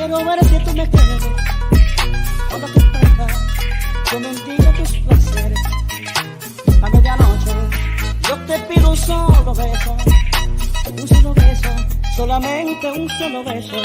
Quiero ver si tú me quieres, cuando te prenda, yo mendigo tus placeres. A medianoche yo te pido un solo beso, solamente un solo beso.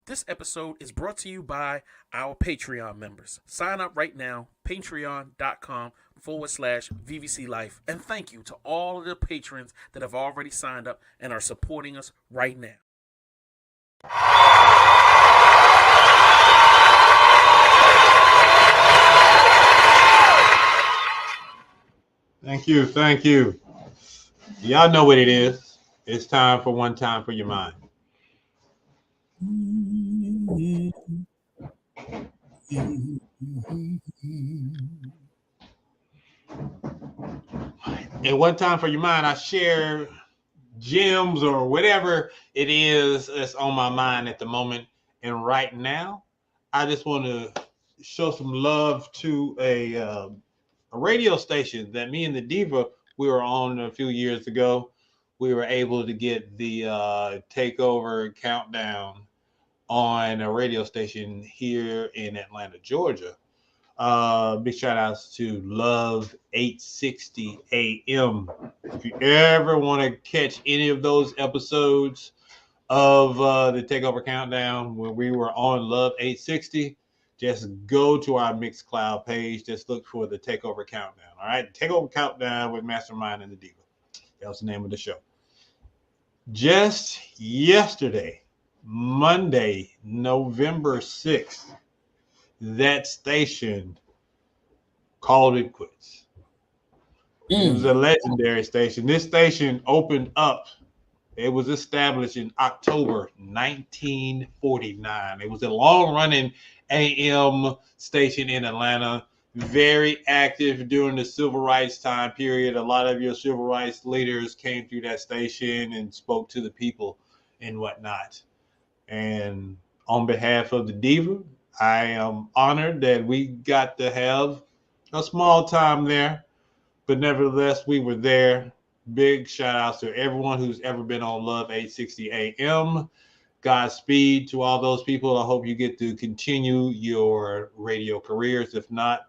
This episode is brought to you by our Patreon members. Sign up right now, patreon.com/VVC Life. And thank you to all of the patrons that have already signed up and are supporting us right now. Thank you. Thank you. Y'all know what it is. It's time for One Time for Your Mind. And One Time for Your Mind, I share gems or whatever it is that's on my mind at the moment. And right now, I just want to show some love to a radio station that me and the Diva, we were on a few years ago. We were able to get the takeover countdown on a radio station here in Atlanta, Georgia. Big shout outs to Love 860 AM. If you ever want to catch any of those episodes of the Takeover Countdown when we were on Love 860, just go to our Mixcloud page. Just look for the Takeover Countdown. All right, Takeover Countdown with Mastermind and the Diva. That was the name of the show. Just yesterday, Monday, November 6th, that station called it quits. It was a legendary station. This station opened up. It was established in October 1949. It was a long-running AM station in Atlanta, very active during the civil rights time period. A lot of your civil rights leaders came through that station and spoke to the people and whatnot. And on behalf of the Diva, I am honored that we got to have a small time there, but nevertheless, we were there. Big shout outs to everyone who's ever been on Love 860 AM. Godspeed to all those people. I hope you get to continue your radio careers. If not,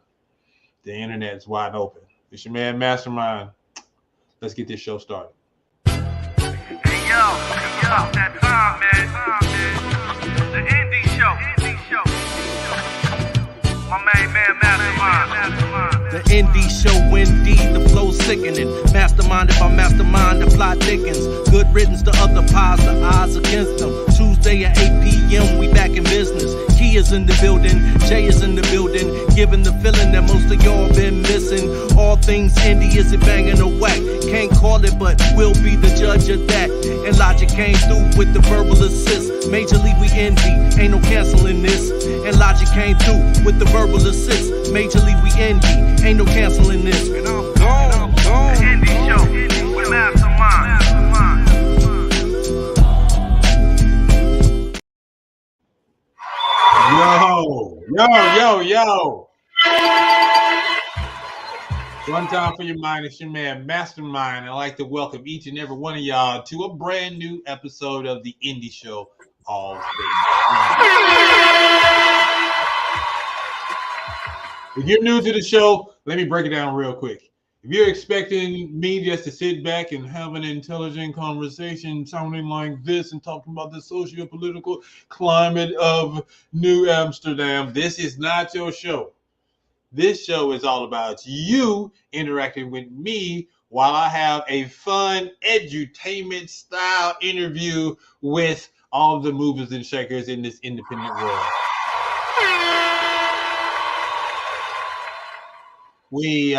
the internet's wide open. It's your man, Mastermind. Let's get this show started. Hey, yo, that time, man. The indie show. My main man, Mastermind. The indie show, indeed, the flow sickening. Masterminded by Mastermind, the plot thickens. Good riddance to other pies, the odds against them. Tuesday at 8 p.m., we back in business. Key is in the building, Jay is in the building. Giving the feeling that most of y'all been missing. All things indie, is it banging or whack? Can't call it, but we'll be the judge of that. And Logic came through with the verbal assist. Major League, we envy, ain't no canceling this. And Logic came through with the verbal assist. Major League, we envy, ain't no canceling this. And I'm gone. The indie show with Mastermind. Yo. One time for your mind. It's your man, Mastermind. I'd like to welcome each and every one of y'all to a brand new episode of the Indie Show, All Things Indie. If you're new to the show, let me break it down real quick. If you're expecting me just to sit back and have an intelligent conversation sounding like this and talking about the socio-political climate of New Amsterdam, this is not your show. This show is all about you interacting with me while I have a fun edutainment style interview with all of the movers and shakers in this independent world. We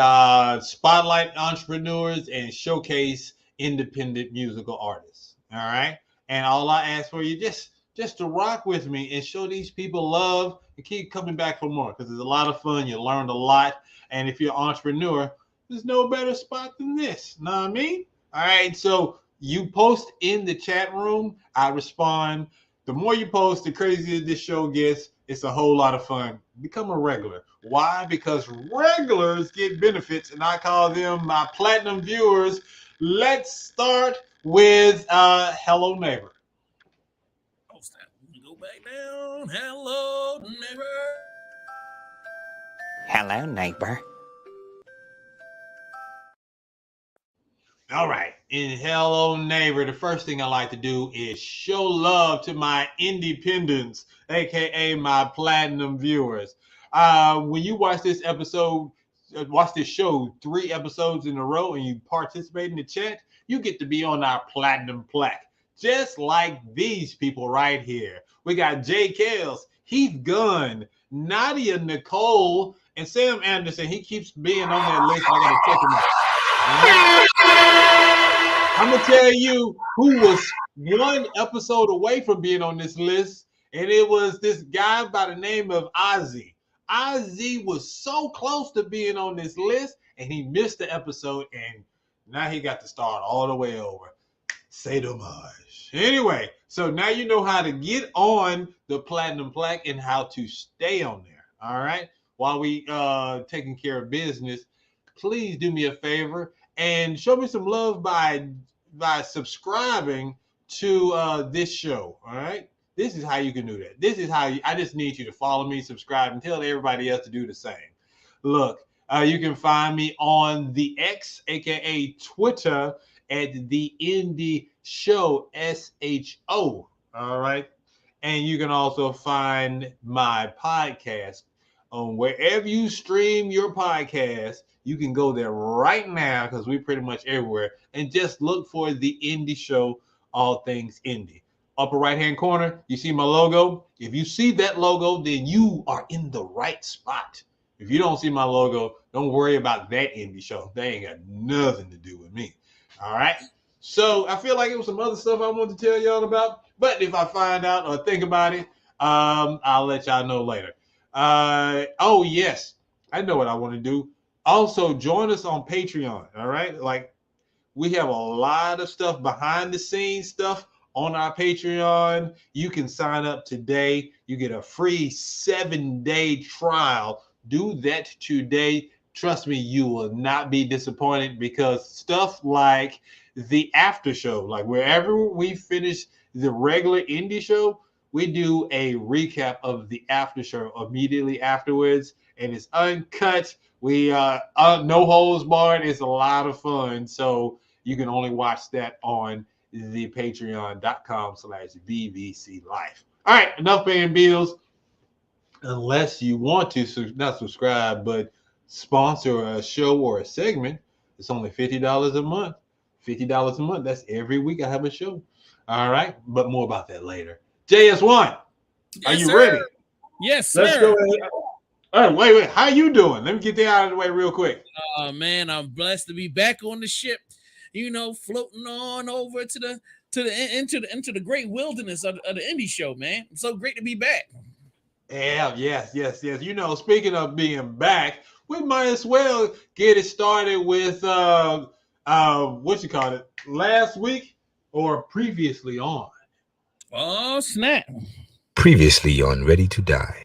spotlight entrepreneurs and showcase independent musical artists. All right. And all I ask for you just to rock with me and show these people love and keep coming back for more because it's a lot of fun. You learned a lot. And if you're an entrepreneur, there's no better spot than this. Know what I mean? All right. So you post in the chat room, I respond. The more you post, the crazier this show gets. It's a whole lot of fun. Become a regular. Why? Because regulars get benefits, and I call them my platinum viewers. Let's start with Hello Neighbor. Go back down. Hello, neighbor. Hello, neighbor. All right. In Hello Neighbor, the first thing I like to do is show love to my independents, aka my platinum viewers. When you watch this episode, watch this show 3 episodes in a row and you participate in the chat, you get to be on our platinum plaque. Just like these people right here. We got Jay Kales, Heath Gunn, Nadia Nicole, and Sam Anderson. He keeps being on that list. I gotta check him out. I'm gonna tell you who was 1 episode away from being on this list, and it was this guy by the name of A.Z.I. A.Z.I was so close to being on this list, and he missed the episode, and now he got to start all the way over. Say homage. Anyway, so now you know how to get on the platinum plaque and how to stay on there. All right. While we taking care of business, please do me a favor and show me some love by subscribing to this show. All right. This is how you can do that. This is how I just need you to follow me, subscribe, and tell everybody else to do the same. Look, you can find me on the X, aka Twitter, at the Indie Show, SHO. All right. And you can also find my podcast on wherever you stream your podcast. You can go there right now because we're pretty much everywhere and just look for the Indie Show, all things indie. Upper right hand corner, you see my logo. If you see that logo, then you are in the right spot. If you don't see my logo, don't worry about that Indie Show. They ain't got nothing to do with me. All right. So I feel like it was some other stuff I wanted to tell y'all about. But if I find out or think about it, I'll let y'all know later. Oh, yes. I know what I want to do. Also, join us on Patreon. All right. Like, we have a lot of stuff behind the scenes stuff on our Patreon. You can sign up today. You get a free 7-day trial. Do that today. Trust me, you will not be disappointed because stuff like the after show, like wherever we finish the regular indie show, we do a recap of the after show immediately afterwards, and it's uncut. We no holds barred. It's a lot of fun. So you can only watch that on the patreon.com/BBC Life. All right, enough paying bills. Unless you want to not subscribe, but sponsor a show or a segment, it's only $50 a month. $50 a month. That's every week I have a show. All right, but more about that later. JS1, are you ready? Yes, sir. Let's go ahead. All right, wait. How you doing? Let me get that out of the way real quick. Man, I'm blessed to be back on the ship. You know, floating on over into the great wilderness of the indie show, man. It's so great to be back. Yeah, yes. You know, speaking of being back, we might as well get it started with what you call it, last week or previously on. Oh, snap. Previously on Ready to Die.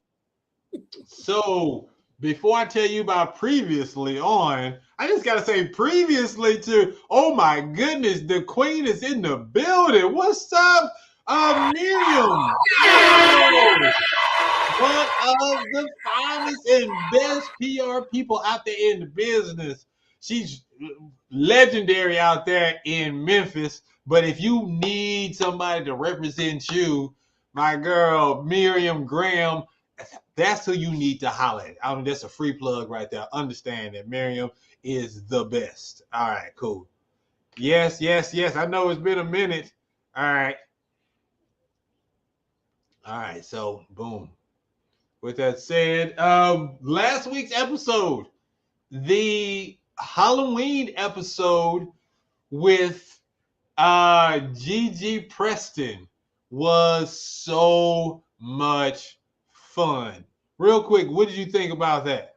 So before I tell you about previously on, I just gotta say previously to, oh my goodness, the queen is in the building. What's up, Miriam? One of the finest and best PR people out there in the business. She's legendary out there in Memphis. But if you need somebody to represent you, my girl Miriam Graham, that's who you need to holler at. I mean, that's a free plug right there. Understand that Miriam is the best. All right, cool. Yes. I know it's been a minute. All right. So boom. With that said, last week's episode, the Halloween episode with Gigi Preston was so much fun. Real quick, what did you think about that?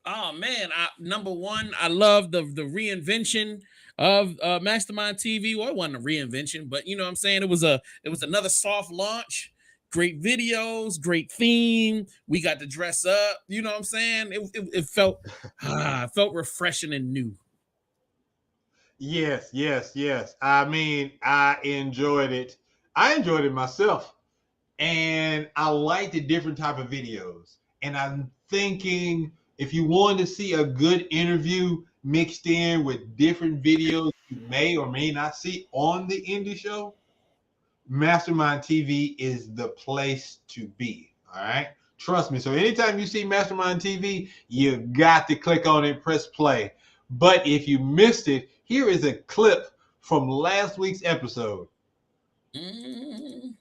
Oh man, number one, I love the reinvention of Mastermind TV. Well, it wasn't a reinvention, but you know what I'm saying? It was another soft launch. Great videos, great theme. We got to dress up. You know what I'm saying? It felt felt refreshing and new. Yes, yes, yes. I mean, I enjoyed it. I enjoyed it myself. And I like the different type of videos. And I'm thinking if you want to see a good interview mixed in with different videos you may or may not see on the indie show, Mastermind TV is the place to be. All right. Trust me. So anytime you see Mastermind TV, you got to click on it, press play. But if you missed it, here is a clip from last week's episode. Mm.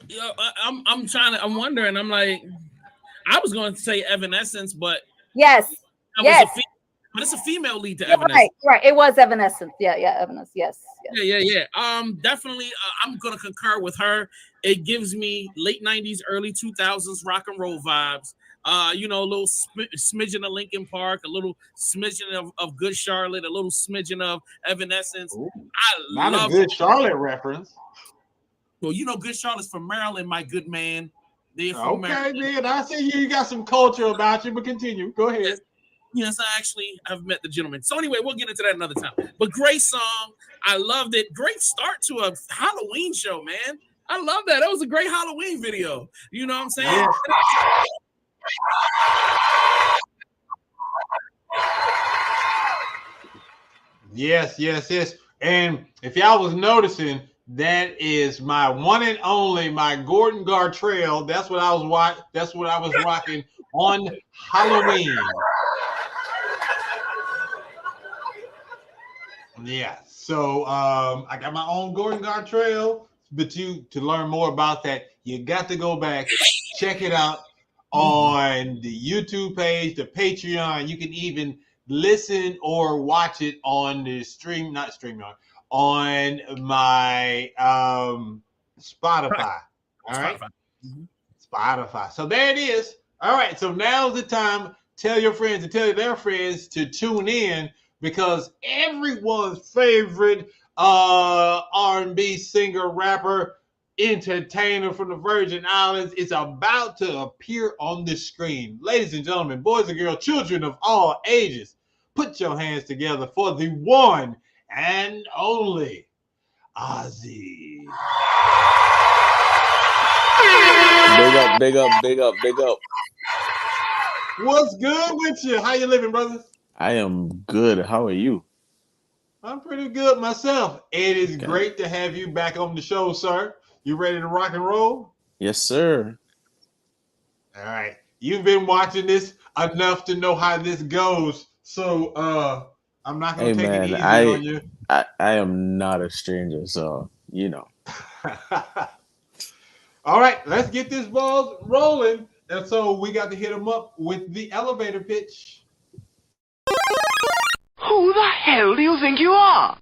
Yeah, I'm wondering. I'm like, I was going to say Evanescence, but Yes. that Yes. was but it's a female lead to You're Evanescence. right. It was Evanescence. Yeah, Evanescence. Yes. Yeah. Definitely, I'm gonna concur with her. It gives me late '90s, early 2000s rock and roll vibes. You know, a little smidgen of Linkin Park, a little smidgen of Good Charlotte, a little smidgen of Evanescence. Ooh, I not love a Good Charlotte reference. Well, you know, Good Charlotte's from Maryland, my good man. They're from Okay, Maryland. man. I see you got some culture about you, but continue. Go ahead. Yes, I actually have met the gentleman. So anyway, we'll get into that another time. But great song. I loved it. Great start to a Halloween show, man. I love that. That was a great Halloween video. You know what I'm saying? Yes. Yes. And if y'all was noticing, that is my one and only, my Gordon Gartrell. That's what I was rocking on Halloween. Yeah. So I got my own Gordon Gartrell, but to learn more about that, you got to go back, check it out on the YouTube page, the Patreon. You can even listen or watch it on the on my Spotify. All right. Spotify. So there it is. All right. So now's the time. Tell your friends and tell their friends to tune in, because everyone's favorite R&B singer, rapper, entertainer from the Virgin Islands is about to appear on the screen. Ladies and gentlemen, boys and girls, children of all ages, put your hands together for the one and only A.Z.I. Big up. What's good with you? How you living, brother? I am good. How are you? I'm pretty good myself. It is great to have you back on the show, sir. You ready to rock and roll? Yes, sir. All right. You've been watching this enough to know how this goes. So I'm not gonna take it easy on you. I am not a stranger, so you know. All right, let's get this ball rolling. And so we got to hit him up with the elevator pitch. Who the hell do you think you are?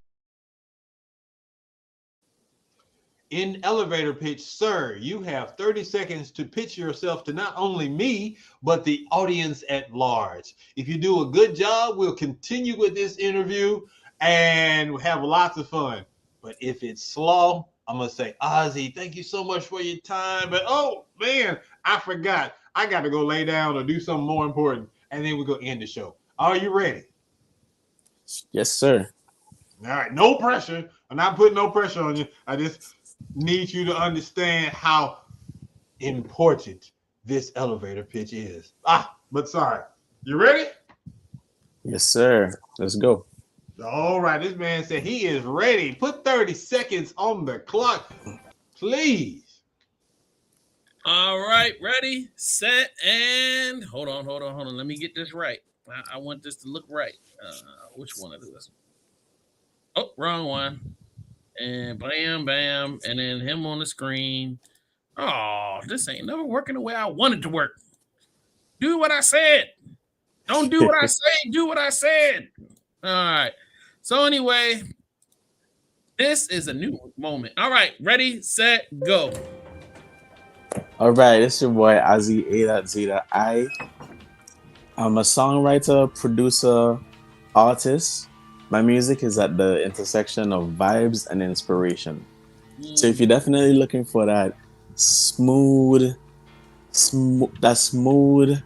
In elevator pitch, sir, you have 30 seconds to pitch yourself to not only me, but the audience at large. If you do a good job, we'll continue with this interview and have lots of fun. But if it's slow, I'm going to say, A.Z.I, thank you so much for your time. But, oh, man, I forgot. I got to go lay down or do something more important. And then we're going to end the show. Are you ready? Yes, sir. All right. No pressure. I'm not putting no pressure on you. I just need you to understand how important this elevator pitch is. But sorry. You ready? Yes, sir. Let's go. All right. This man said he is ready. Put 30 seconds on the clock, please. All right. Ready, set, and hold on. Let me get this right. I want this to look right. Which one is this? Oh, wrong one. And bam, and then him on the screen. Oh, this ain't never working the way I wanted to work. Do what I said. Don't do what I say. Do what I said. All right. So anyway, This is a new moment. All right, ready, set, go. All right, it's your boy A.Z.I. I'm a songwriter, producer, artist. My music is at the intersection of vibes and inspiration. So if you're definitely looking for that smooth, that smooth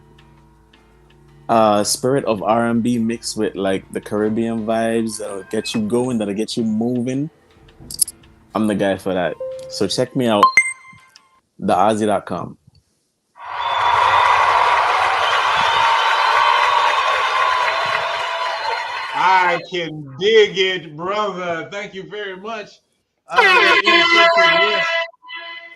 spirit of R&B mixed with like the Caribbean vibes that'll get you going, that'll get you moving, I'm the guy for that. So check me out, theozzy.com. I can dig it, brother. Thank you very much. That intersection, yes.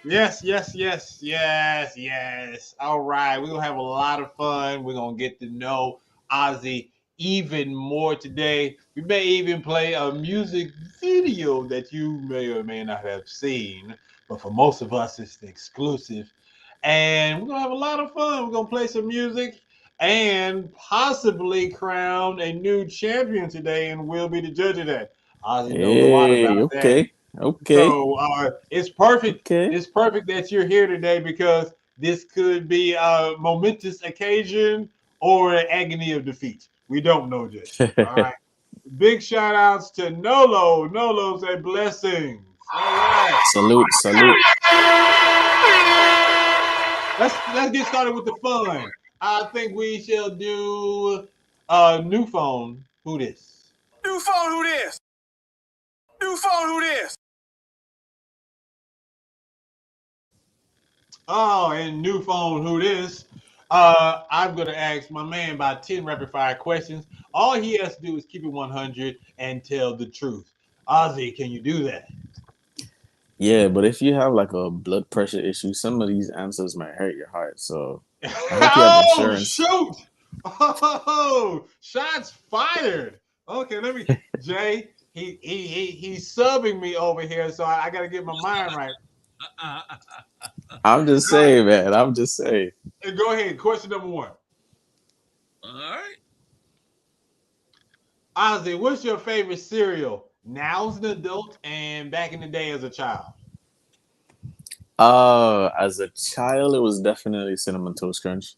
Yes, yes, yes, yes, yes. All right. We're gonna have a lot of fun. We're gonna get to know Ozzy even more today. We may even play a music video that you may or may not have seen, but for most of us, it's the exclusive. And we're gonna have a lot of fun. We're gonna play some music and possibly crown a new champion today, and we'll be the judge of that. Ozzy knows a lot Hey, about that. okay, So it's perfect. okay. It's perfect that you're here today because this could be a momentous occasion or an agony of defeat. We don't know just yet. All right. Big shout outs to Nolo. Nolo's a blessings. All right. Salute, salute. Let's get started with the fun. I think we shall do new phone. Who this? New phone, who this? New phone, who this? Oh, and new phone, who this? I'm gonna ask my man about 10 rapid fire questions. All he has to do is keep it 100 and tell the truth. Ozzy, can you do that? Yeah, but if you have like a blood pressure issue, some of these answers might hurt your heart. So I hope you have Oh insurance. shoot! Oh, shots fired. Okay, let me. Jay, he's subbing me over here, so I got to get my mind right. I'm just All right, saying, man. I'm just saying. go ahead. Question number one. All right. Ozzy, what's your favorite cereal now as an adult and back in the day as a child? As a child, it was definitely cinnamon toast crunch.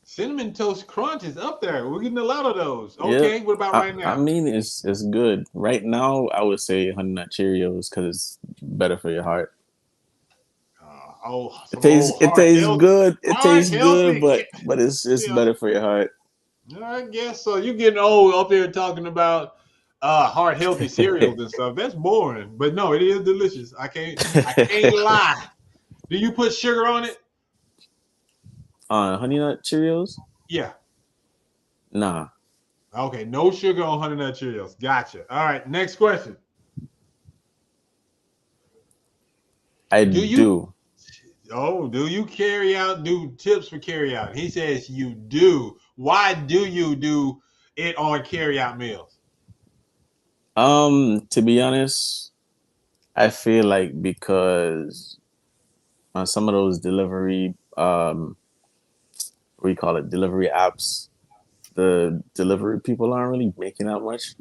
Cinnamon Toast Crunch is up there. We're getting a lot of those. Yep. Okay, what about I, right I now? mean, it's good. Right now, I would say Honey Nut Cheerios because it's better for your heart. Some old It heart tastes health, good. It heart tastes good, healthy. but it's Yeah, better for your heart. I guess so. You're getting old up there talking about heart healthy cereals and stuff. That's boring. But no, it is delicious. I can't lie. Do you put sugar on it? Honey Nut Cheerios? Yeah. Nah, Okay, no sugar on Honey Nut Cheerios. Gotcha. All right, next question. I Do you do. do you do tips for carry out? He says you do. Why do you do it on carry out meals? To be honest, I feel like because on some of those delivery, what do you call it, delivery apps, the delivery people aren't really making that much.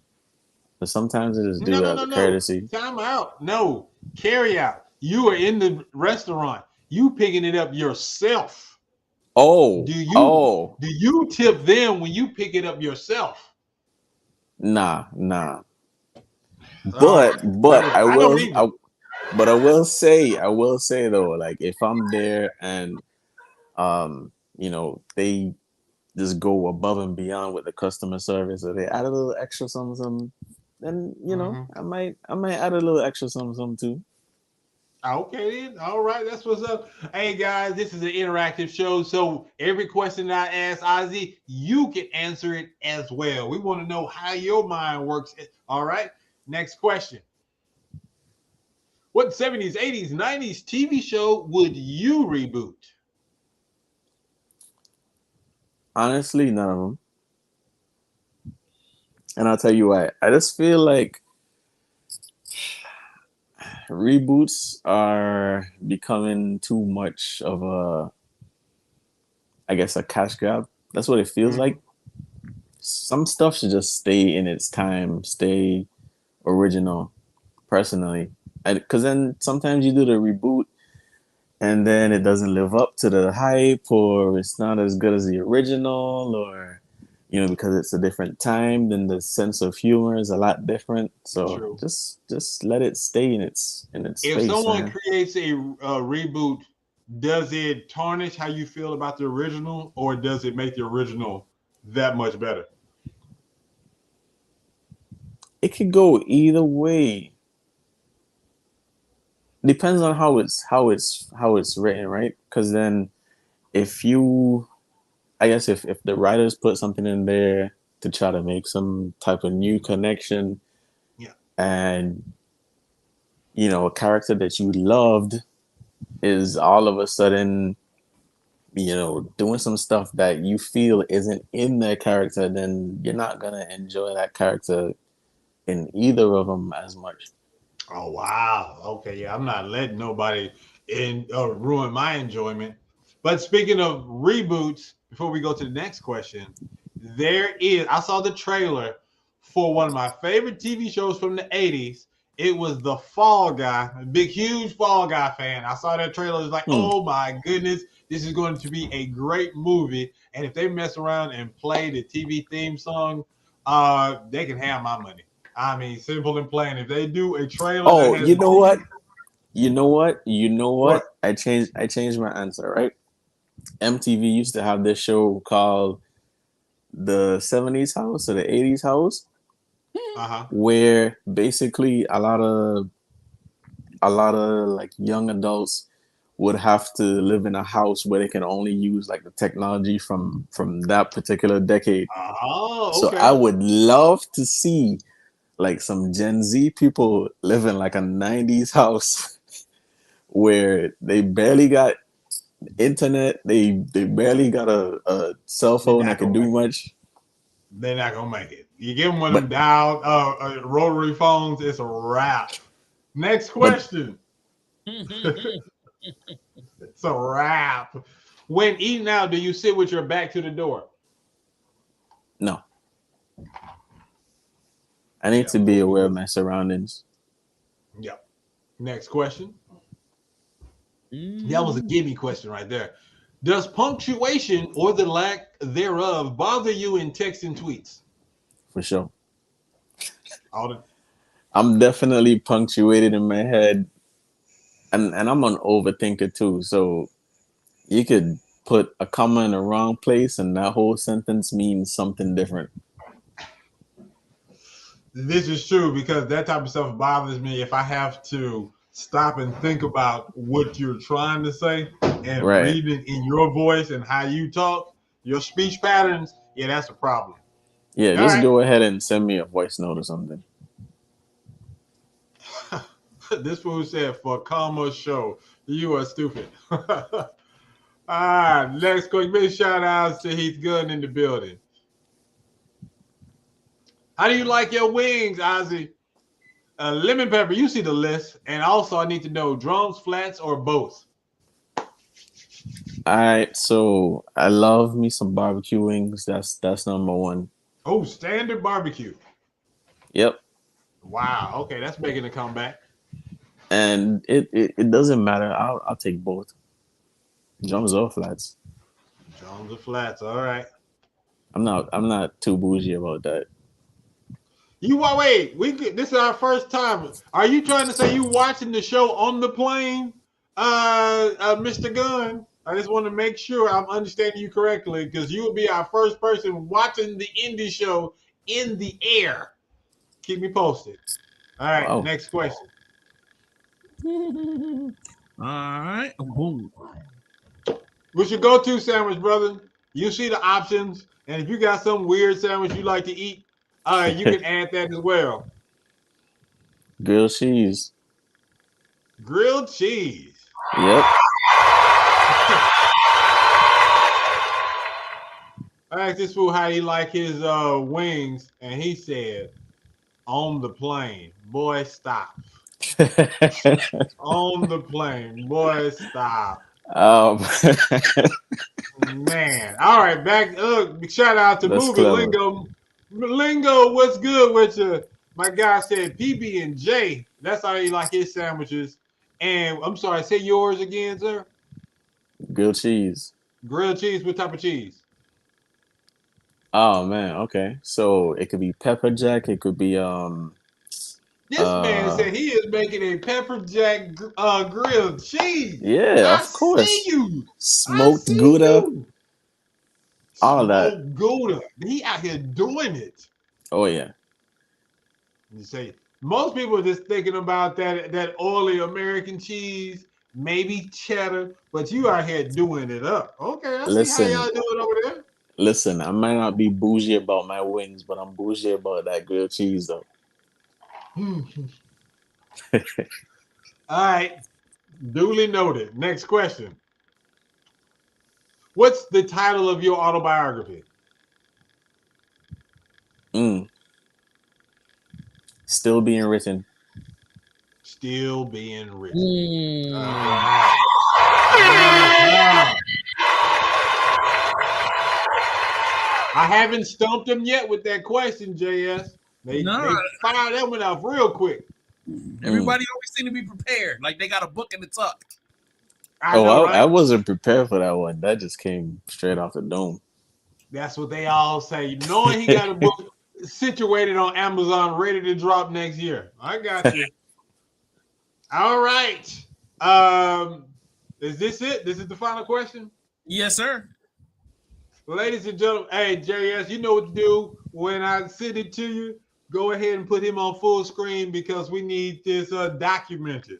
But sometimes they just No, do it no, as no, a no. courtesy. Time out. No, carry out. You are in the restaurant. You picking it up yourself. Oh, Do you oh, do you tip them when you pick it up yourself? nah. All right. But Okay. I don't either. but I will say though, like if I'm there and they just go above and beyond with the customer service, or they add a little extra something, then Mhm. I might add a little extra something too. Okay, then. All right, that's what's up. Hey guys, this is an interactive show, so every question I ask Ozzy, you can answer it as well. We want to know how your mind works. All right. Next question. What 70s, 80s, 90s TV show would you reboot? Honestly, none of them. And I'll tell you why. I just feel like reboots are becoming too much of I guess, a cash grab. That's what it feels Mhm. like. Some stuff should just stay in its time, stay original. personally, because then sometimes you do the reboot and then it doesn't live up to the hype, or it's not as good as the original, or because it's a different time, then the sense of humor is a lot different. So True. just let it stay in its If space, someone man. creates a reboot, does it tarnish how you feel about the original, or does it make the original that much better? It could go either way. Depends on how it's written, right? Because then if you, I guess if the writers put something in there to try to make some type of new connection, Yeah. and a character that you loved is all of a sudden doing some stuff that you feel isn't in their character, then you're not gonna enjoy that character in either of them as much. Oh wow. Okay, yeah, I'm not letting nobody ruin my enjoyment. But speaking of reboots, before we go to the next question, I saw the trailer for one of my favorite TV shows from the 80s. It was The Fall Guy, a big, huge Fall Guy fan. I saw that trailer. It was like, Hmm. oh my goodness, this is going to be a great movie. And if they mess around and play the TV theme song, they can have my money. I mean, simple and plain. If they do a trailer that Oh, has you know both, what? You know what? You know what? what? I changed my answer, right? MTV used to have this show called the 70s House or the 80s House, Uh huh. where basically a lot of like young adults would have to live in a house where they can only use like the technology from that particular decade. Oh, So I okay. would love to see like some Gen Z people live in like a 90s house where they barely got internet, they barely got a cell They're phone that not could gonna do make it. much. They're not gonna make it. You give them one of them But dial rotary phones, it's a wrap. Next but question. It's a wrap. When eating out, do you sit with your back to the door? no, I need Yeah, to be most aware of people. my surroundings. Yep. Next question. That was a Mm. gimme question right there. Does punctuation or the lack thereof bother you in text and tweets? For sure. All the I'm definitely punctuated in my head, and I'm an overthinker too. So you could put a comma in the wrong place, and that whole sentence means something different. This is true because that type of stuff bothers me if I have to stop and think about what you're trying to say and Right. reading in your voice and how you talk, your speech patterns. Yeah, that's a problem. Yeah, All just right. go ahead and send me a voice note or something. This fool said for comma show. You are stupid. Next quick big shout outs to Heath Gunn in the building. How do you like your wings, Ozzy? Lemon pepper, you see the list. And also, I need to know drums, flats, or both. All right, so I love me some barbecue wings. That's number one. Oh, standard barbecue. Yep. Wow. Okay, that's making a comeback. And it doesn't matter. I'll take both. Drums or flats. Drums or flats. All right. I'm not too bougie about that. You wait. This is our first time. Are you trying to say you watching the show on the plane, Mr. Gunn? I just want to make sure I'm understanding you correctly because you will be our first person watching the indie show in the air. Keep me posted. All right. Wow. Next question. All right. Boom. What's your go-to sandwich, brother? You see the options, and if you got some weird sandwich you like to eat, you can add that as well. Grilled cheese. Grilled cheese. Yep. I asked this fool how he like his wings, and he said, "On the plane, boy, stop. On the plane, boy, stop." um, Man, all right, back. Shout out to that's Movie clever. Lingo. Lingo, what's good with you? My guy said PB and J. That's how he like his sandwiches. And I'm sorry, say yours again, sir. Grilled cheese. Grilled cheese. What type of cheese? Oh man, okay. So it could be pepper jack. It could be This man uh said he is making a pepper jack grilled cheese. yeah, I of see course. you. I Smoked see Gouda, you. all that. Smoked Gouda. He out here doing it. Oh yeah. You say most people are just thinking about that oily American cheese, maybe cheddar, but you out here doing it up. Okay, I see how Listen, y'all doing over there. listen. I might not be bougie about my wings, but I'm bougie about that grilled cheese though. All right, duly noted. Next question. What's the title of your autobiography? Mm. Still being written. Still being written. All Mm. right. Uh-huh. I haven't stumped him yet with that question, JS. No, They fired that one off real quick. everybody always seem to be prepared, like they got a book in the tuck. I Oh, know, I right? wasn't prepared for that one. That just came straight off the dome. That's what they all say. Knowing he got a book situated on Amazon ready to drop next year. I got you. All right. Is this it? This is the final question? Yes, sir. Ladies and gentlemen, hey, JS, you know what to do. When I send it to you, go ahead and put him on full screen because we need this documented.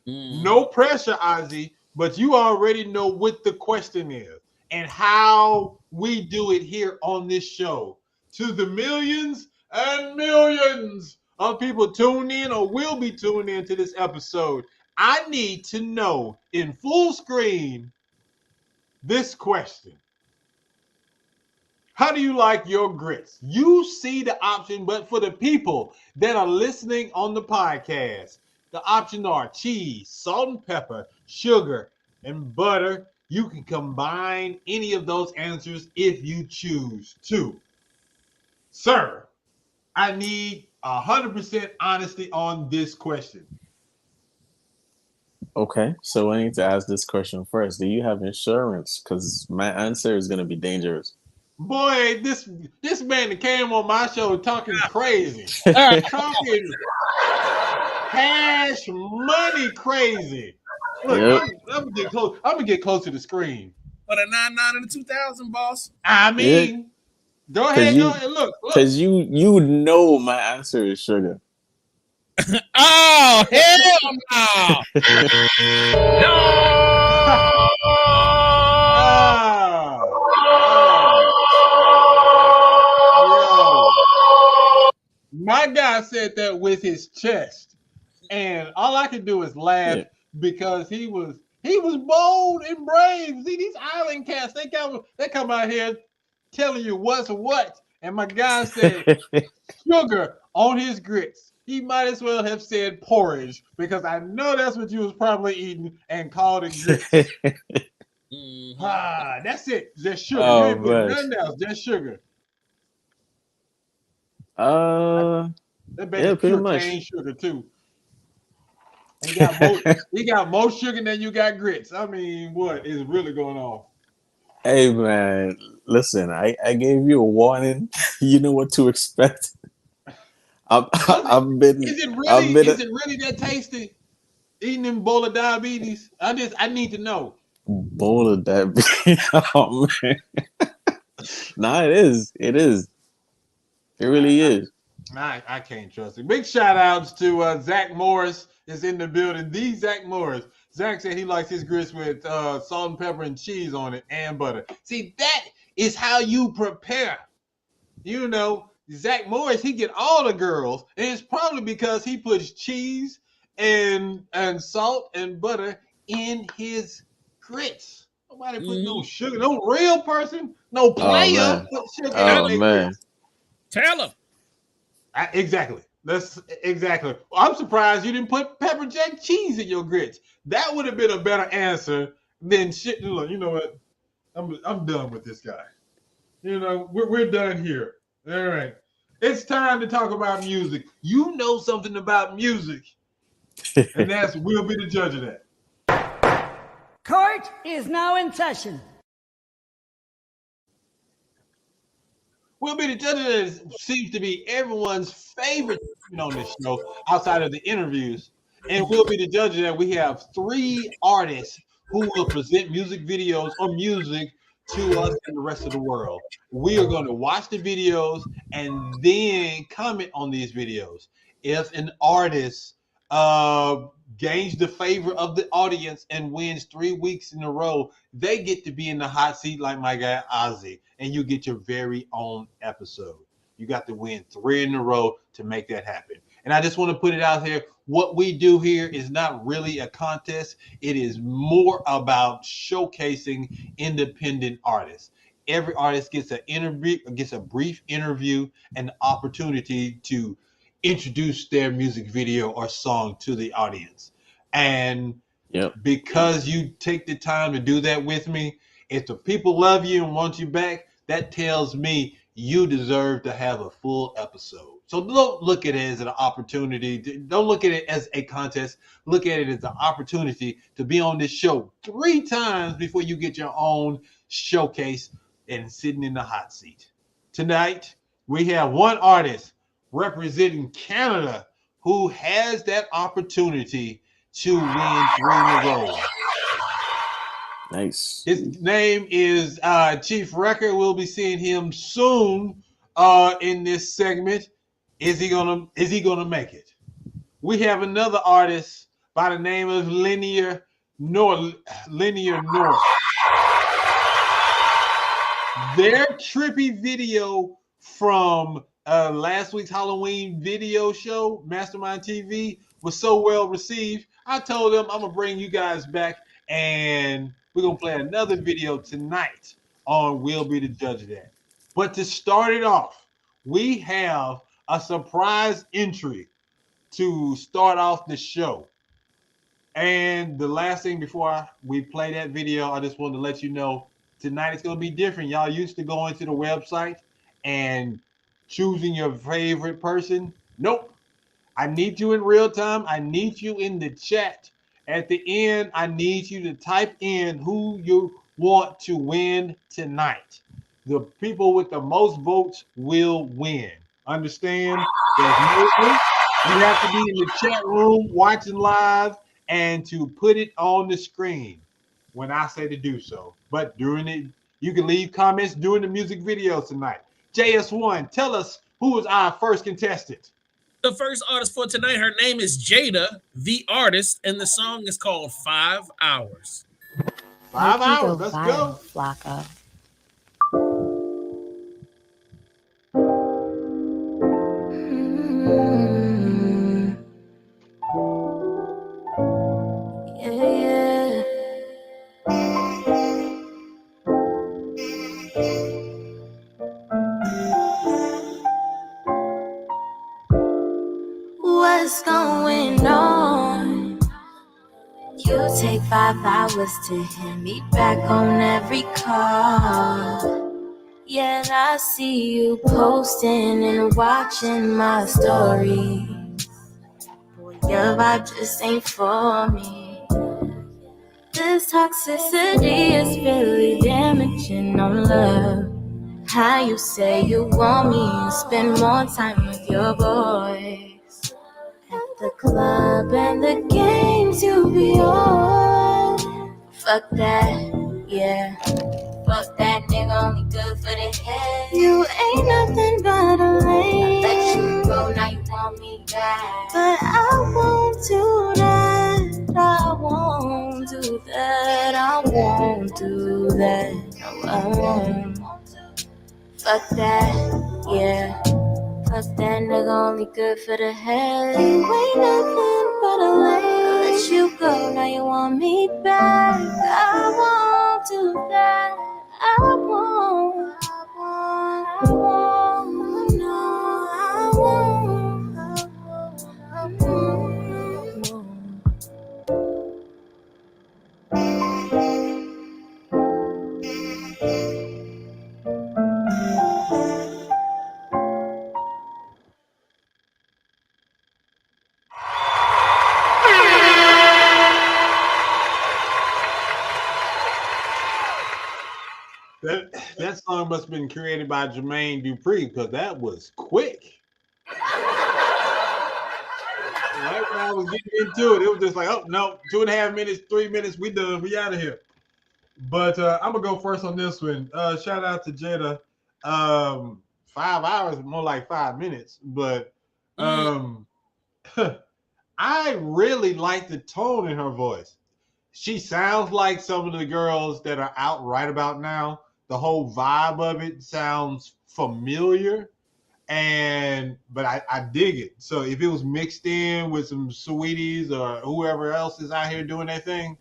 No pressure, Ozzy, but you already know what the question is and how we do it here on this show. To the millions and millions of people tuned in or will be tuned in to this episode, I need to know in full screen this question. How do you like your grits? You see the option, but for the people that are listening on the podcast, the options are cheese, salt and pepper, sugar, and butter. You can combine any of those answers if you choose to. Sir, I need 100% honesty on this question. Okay, so I need to ask this question first. Do you have insurance? Because my answer is going to be dangerous. Boy, this man that came on my show talking crazy, talking cash money crazy. Look, Yep. I'm gonna get close. I'm gonna get close to the screen. But a 99 and a 2000, boss. I Yeah, mean, go because ahead, go ahead. Look. you know my answer is sugar. Oh, hell no. My guy said that with his chest, and all I could do is laugh Yeah. because he was bold and brave. See, these island cats, they come out here telling you what's what. And my guy said sugar on his grits. He might as well have said porridge because I know that's what you was probably eating and called it grits. That's it. Just sugar. You Oh ain't put man. nothing else. Just sugar. That Yeah, baby's pretty pure much. cane sugar too. He got more sugar than you got grits. I mean, what is really going on? Hey man, listen, I gave you a warning. You know what to expect. I've, I've been I've been Is it really that tasty? Eating them bowl of diabetes? I need to know. bowl of that. Oh man. Nah, it is. It is. It really is. I can't trust it. Big shout outs to Zach Morris is in the building. The Zach Morris. Zach said he likes his grits with salt and pepper and cheese on it and butter. See, that is how you prepare. You know, Zach Morris, he get all the girls, and it's probably because he puts cheese and salt and butter in his grits. Nobody put no sugar. No real person, no Oh player man. put sugar in Oh their man. grits. Tell him. Exactly. That's exactly. I'm surprised you didn't put pepper jack cheese in your grits. That would have been a better answer than shit. Look, you know what? I'm done with this guy. You know, we're done here. All right. It's time to talk about music. You know something about music, and that's we'll be the judge of that. Court is now in session. We'll be the judge of that seems to be everyone's favorite on this show outside of the interviews. And we'll be the judge of that. We have three artists who will present music videos or music to us and the rest of the world. We are going to watch the videos and then comment on these videos. If an artist gains the favor of the audience and wins 3 weeks in a row, they get to be in the hot seat like my guy A.Z.I, and you get your very own episode. You got to win 3 in a row to make that happen. And I just want to put it out here. What we do here is not really a contest. It is more about showcasing independent artists. Every artist gets an interview, gets a brief interview, and the opportunity to introduce their music video or song to the audience. And because you take the time to do that with me, if the people love you and want you back, that tells me you deserve to have a full episode. So don't look at it as an opportunity. Don't look at it as a contest. Look at it as an opportunity to be on this show 3 times before you get your own showcase and sitting in the hot seat. Tonight, we have one artist representing Canada who has that opportunity to win 3 in a row. Nice. His name is Chief Record. We'll be seeing him soon in this segment. Is he gonna make it? We have another artist by the name of Linear North. Their trippy video from last week's Halloween video show, Mastermind TV, was so well received. I told them I'm gonna bring you guys back, and we're gonna play another video tonight on We'll Be the Judge of That. But to start it off, we have a surprise entry to start off the show. And the last thing before we play that video, I just wanted to let you know tonight it's going to be different. Y'all used to going to the website and choosing your favorite person. Nope. I need you in real time. I need you in the chat. At the end, I need you to type in who you want to win tonight. The people with the most votes will win. Understand? There's no link. You have to be in the chat room watching live and to put it on the screen when I say to do so. But during it, you can leave comments during the music video tonight. JS1, tell us who is our first contestant. The first artist for tonight, her name is Jada, the artist, and the song is called 5 Hours. 5 hours, let's go. Flocka. What's going on? You take 5 hours to hit me back on every call. Yeah, and I see you posting and watching my story. Boy, your vibe just ain't for me. This toxicity is really damaging on love. How you say you want me and spend more time with your boys at the club and the games you be on. Fuck that, yeah. Fuck that nigga, only good for the head. You ain't nothing but a lame. I let you go, now you want me back. But I won't do that. I won't do that. I won't do that. No, I won't. Fuck that, yeah. Fuck that nigga, only good for the head. You ain't nothing but a lame. I let you go, now you want me back. I won't do that. I won't. I won't. No, I won't. I won't. That song must have been created by Jermaine Dupri because that was quick. Right when I was getting into it, it was just like, oh no, 2.5 minutes, 3 minutes, we done, we out of here. But I'm gonna go first on this one. Shout out to Jada. 5 hours, more like 5 minutes, but um, I really like the tone in her voice. She sounds like some of the girls that are out right about now. The whole vibe of it sounds familiar, but I dig it. So if it was mixed in with some sweeties or whoever else is out here doing their thing,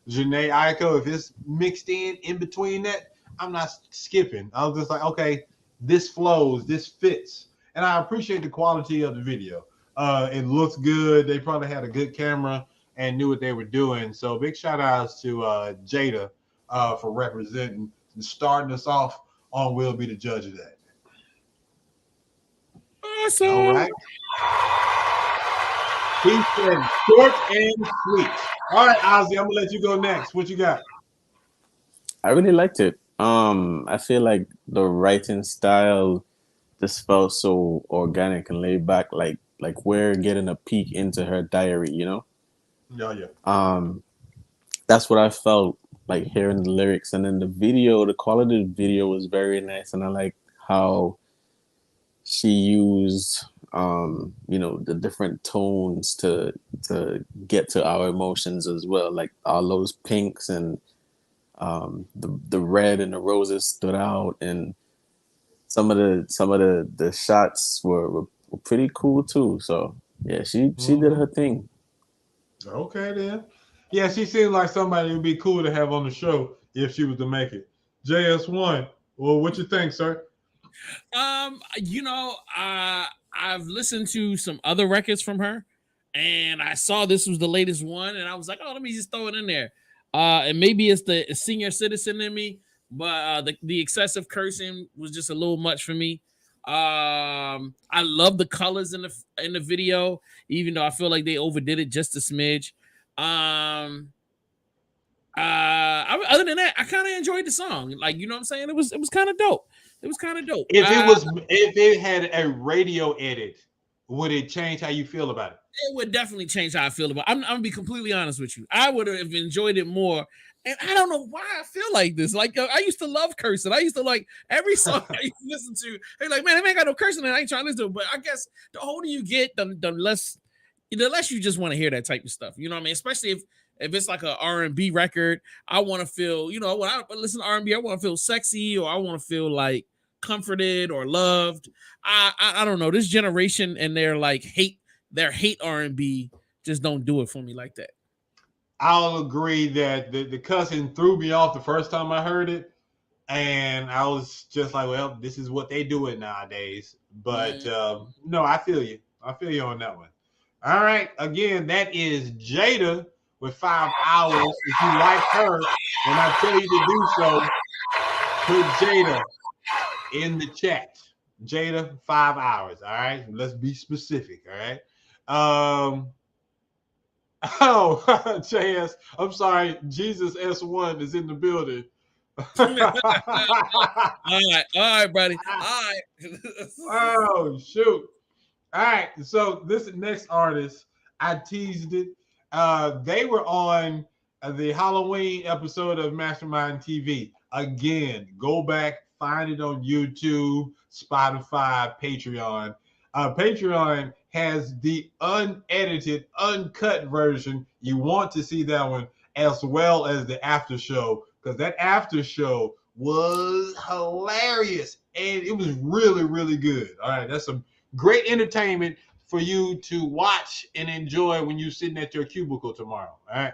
Janae Aiko, if it's mixed in between that, I'm not skipping. I was just like, okay, this flows, this fits, and I appreciate the quality of the video. It looks good. They probably had a good camera and knew what they were doing. So big shout outs to Jada for representing and starting us off on We'll Be the Judge of That. Awesome. All right. He said short and sweet. All right, Ozzy, I'm gonna let you go next. What you got? I really liked it. I feel like the writing style just felt so organic and laid back, like we're getting a peek into her diary, you know? Yeah. That's what I felt like hearing the lyrics, and then the video, the quality of the video was very nice, and I like how she used the different tones to get to our emotions as well, like all those pinks and the red and the roses stood out, and some of the shots were pretty cool too. So yeah, she did her thing. Okay then. Yeah, she seemed like somebody who'd be cool to have on the show if she was to make it. JS1. Well, what you think, sir? I've listened to some other records from her, and I saw this was the latest one, and I was like, oh, let me just throw it in there. And maybe it's the senior citizen in me, but the excessive cursing was just a little much for me. I love the colors in the video, even though I feel like they overdid it just a smidge. Other than that, I kind of enjoyed the song. Like, you know what I'm saying? It was kind of dope. It was kind of dope. If it had a radio edit, would it change how you feel about it? It would definitely change how I feel about it. I'm gonna be completely honest with you. I would have enjoyed it more. And I don't know why I feel like this. Like, I used to love cursing. I used to like every song I used to listen to. They're like, man, I ain't got no cursing, and I ain't trying to listen to it. But I guess the older you get, the less you just want to hear that type of stuff. You know what I mean? Especially if it's like a R&B record, I want to feel, when I listen to R&B, I want to feel sexy, or I want to feel like comforted or loved. I don't know. This generation and their hate R&B just don't do it for me like that. I'll agree that the cussing threw me off the first time I heard it, and I was just like, well, this is what they do it nowadays. But no, I feel you. I feel you on that one. All right. Again, that is Jada with 5 hours. If you like her, when I tell you to do so, put Jada in the chat. Jada, 5 hours. All right. Let's be specific. All right. Oh, JS, I'm sorry. Jesus S1 is in the building. all right, buddy. All right. Oh, shoot. All right. So this next artist, I teased it. They were on the Halloween episode of Mastermind TV. Again, go back, find it on YouTube, Spotify, Patreon. Patreon has the unedited, uncut version. You want to see that one, as well as the after show, because that after show was hilarious and it was really, really good. All right, that's some great entertainment for you to watch and enjoy when you're sitting at your cubicle tomorrow. All right.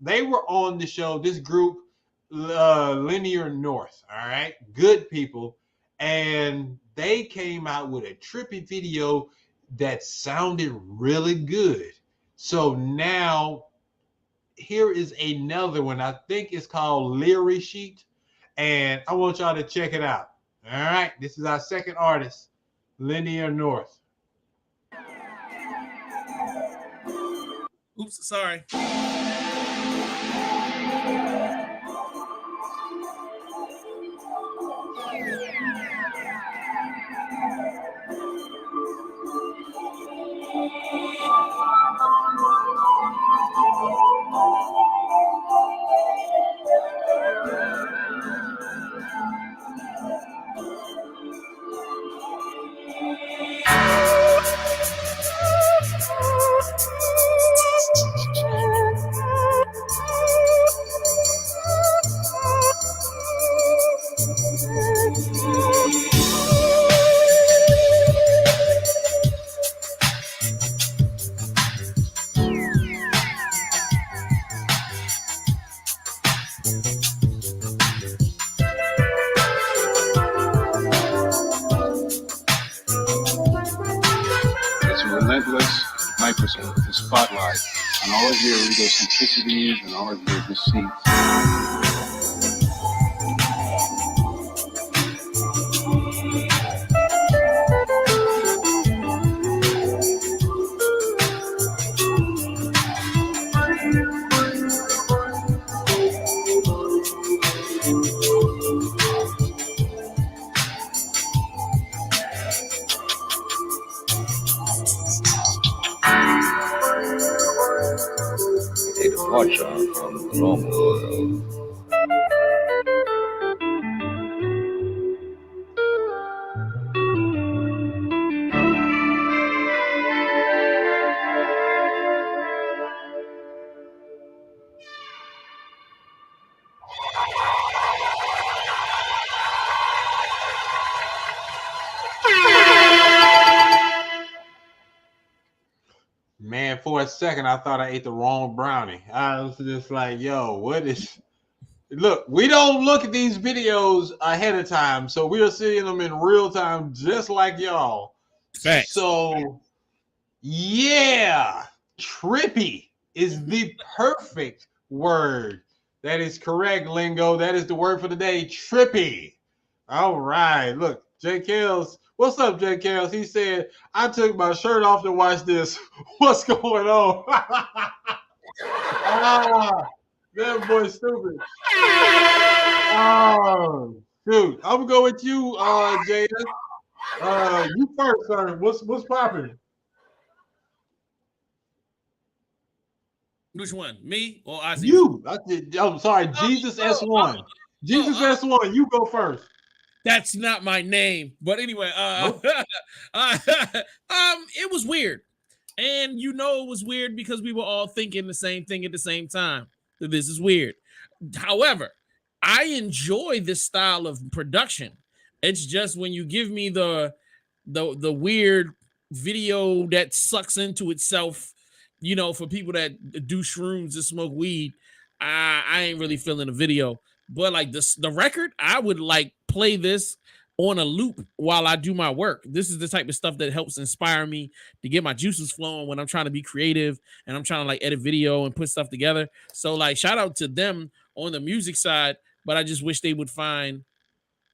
They were on the show, this group, Linear North. All right, good people. And they came out with a trippy video that sounded really good. So now here is another one. I think it's called Leary Sheet, and I want y'all to check it out. All right, this is our second artist, Linear North. Oops, sorry. It's a relentless microscope, the spotlight on all of your egocentricities and all of your deceits. A departure from the normal world. Man, for a second, I thought I ate the wrong brownie. I was just like, yo, what is. Look, we don't look at these videos ahead of time, so we are seeing them in real time, just like y'all. Facts. So, yeah, trippy is the perfect word. That is correct, Lingo. That is the word for the day, trippy. All right, look, J. Kels. What's up, J. Kels? He said, I took my shirt off to watch this. What's going on? That boy's stupid. Oh, dude, I'm gonna go with you, Jada. You first, sir. What's popping? Which one? Me or A.Z.I? You. I'm sorry, Jesus S1. Jesus S1. You go first. That's not my name. But anyway, Nope. it was weird. And you know it was weird because we were all thinking the same thing at the same time. That this is weird. However, I enjoy this style of production. It's just when you give me the weird video that sucks into itself, for people that do shrooms and smoke weed, I ain't really feeling the video. But like the record, I would like play this on a loop while I do my work. This is the type of stuff that helps inspire me to get my juices flowing when I'm trying to be creative and I'm trying to like edit video and put stuff together. So like shout out to them on the music side, but I just wish they would find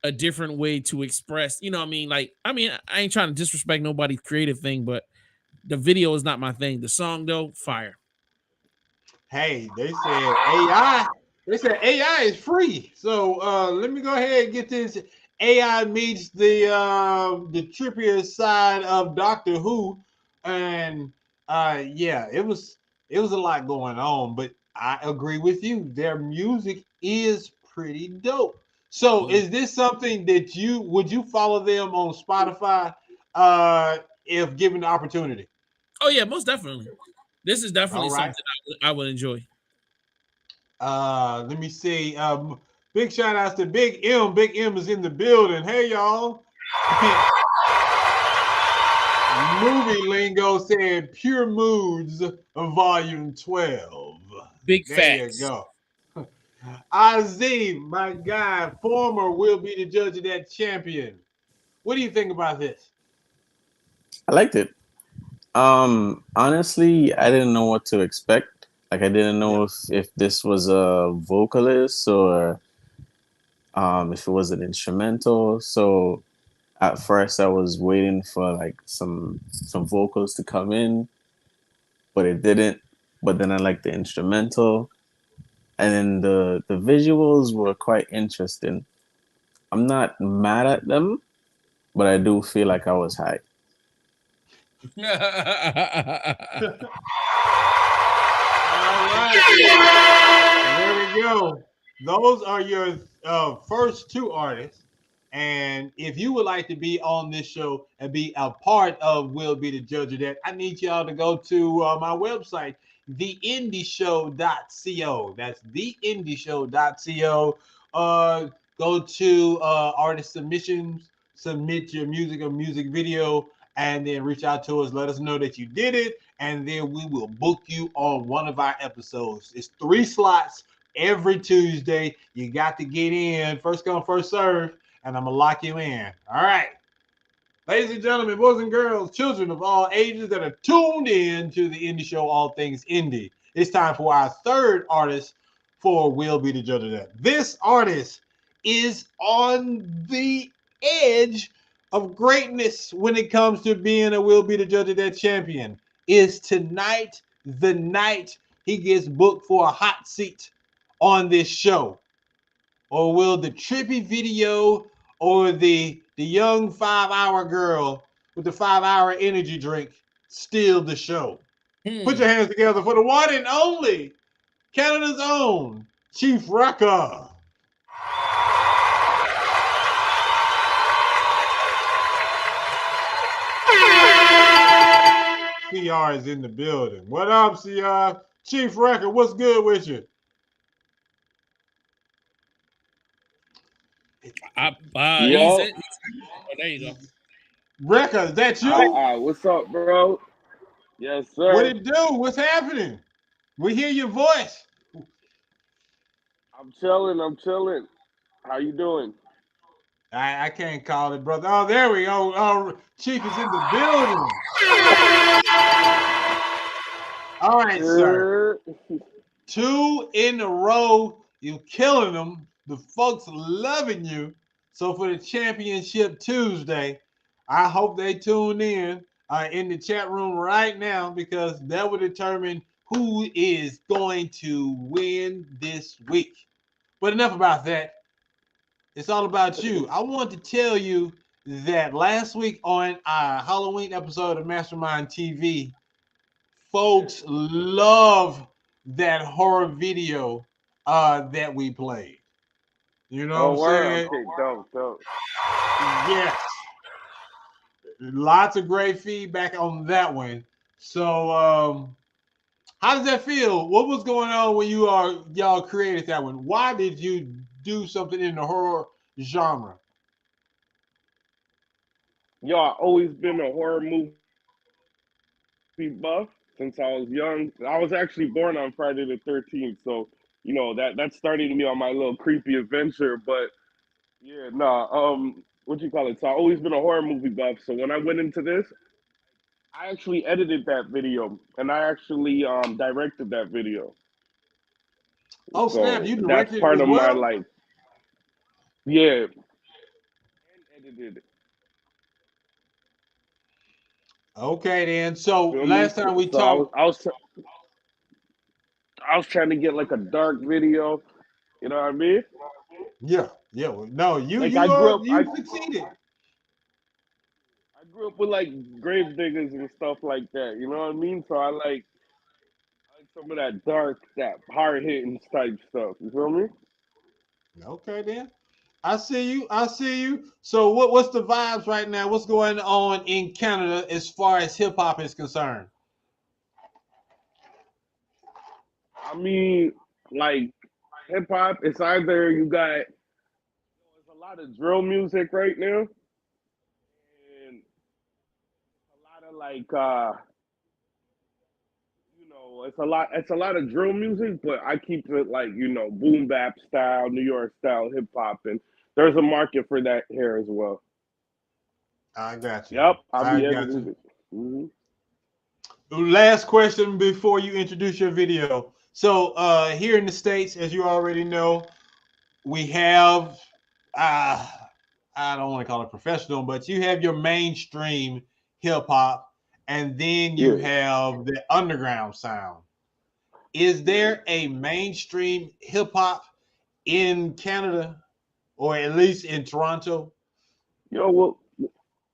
a different way to express, you know what I mean? Like, I ain't trying to disrespect nobody's creative thing, but the video is not my thing. The song though, fire. Hey, they said AI. They said AI is free. So let me go ahead and get this. AI meets the trippier side of Doctor Who, and yeah, it was a lot going on. But I agree with you. Their music is pretty dope. So is this something that would you follow them on Spotify if given the opportunity? Oh yeah, most definitely. This is definitely All right. something I would enjoy. Let me see. Big shout outs to Big M. Big M is in the building. Hey y'all. Movie lingo said Pure Moods Volume 12. Big There facts. you go. A.Z.I, my guy, former will be the judge of that champion. What do you think about this? I liked it. Honestly, I didn't know what to expect. Like I didn't know if this was a vocalist or if it was an instrumental. So at first I was waiting for like some vocals to come in, but it didn't. But then I liked the instrumental. And then the visuals were quite interesting. I'm not mad at them, but I do feel like I was high. All right. There we go. Those are your first two artists. And if you would like to be on this show and be a part of Will Be the Judge of That, I need y'all to go to my website, theindieshow.co. That's theindieshow.co. Go to artist submissions, submit your music or music video, and then reach out to us. Let us know that you did it, and then we will book you on one of our episodes. It's 3 slots every Tuesday. You got to get in. First come, first serve, and I'm going to lock you in. All right. Ladies and gentlemen, boys and girls, children of all ages that are tuned in to the indie show, All Things Indie, it's time for our third artist for Will Be the Judge of That. This artist is on the edge of greatness when it comes to being a Will Be the Judge of That champion. Is tonight the night he gets booked for a hot seat on this show? Or will the trippy video or the young 5-hour girl with the 5-hour energy drink steal the show? Put your hands together for the one and only Canada's own Chief Wrecker. CR is in the building. What up, CR? Chief Wrecker, what's good with you? He's it. Oh, there you go. Wrecker, is that you? What's up, bro? Yes, sir. What it do? What's happening? We hear your voice. I'm chilling. How you doing? I can't call it, brother. Oh, there we go. Oh, Chief is in the building. All right, sir. 2 in a row. You killing them. The folks loving you. So for the Championship Tuesday, I hope they tune in the chat room right now, because that will determine who is going to win this week. But enough about that. It's all about you. I want to tell you that last week on our Halloween episode of Mastermind TV, folks love that horror video that we played. You know what I'm saying? Okay, dope. Yes. Lots of great feedback on that one. So how does that feel? What was going on when y'all created that one? Why did you do something in the horror genre? Yo, I always been a horror movie buff since I was young. I was actually born on Friday the 13th, so you know that started me on my little creepy adventure. But yeah, what you call it? So I always been a horror movie buff. So when I went into this, I actually edited that video and I actually directed that video. Oh snap! So You that's directed part it as of my well? yeah, and edited it. Okay, then. So Feel me? last time we So talked, I was trying to get like a dark video. You know what I mean? yeah. Well, no, you Like you succeeded. I grew up with like grave diggers and stuff like that. You know what I mean? So I like some of that dark, that hard hitting type stuff. You feel me? Okay, then. I see you. So what's the vibes right now? What's going on in Canada as far as hip hop is concerned? I mean, like hip hop. It's either you got there's a lot of drill music right now, and a lot of like it's a lot of drill music, but I keep it like, boom bap style, New York style hip hop, and there's a market for that here as well. I got you. Yep, I'll I be got editing you. it. Mm-hmm. Last question before you introduce your video. So here in the States, as you already know, we have I don't want to call it professional, but you have your mainstream hip hop, and then you have the underground sound. Is there a mainstream hip hop in Canada, or at least in Toronto? Well,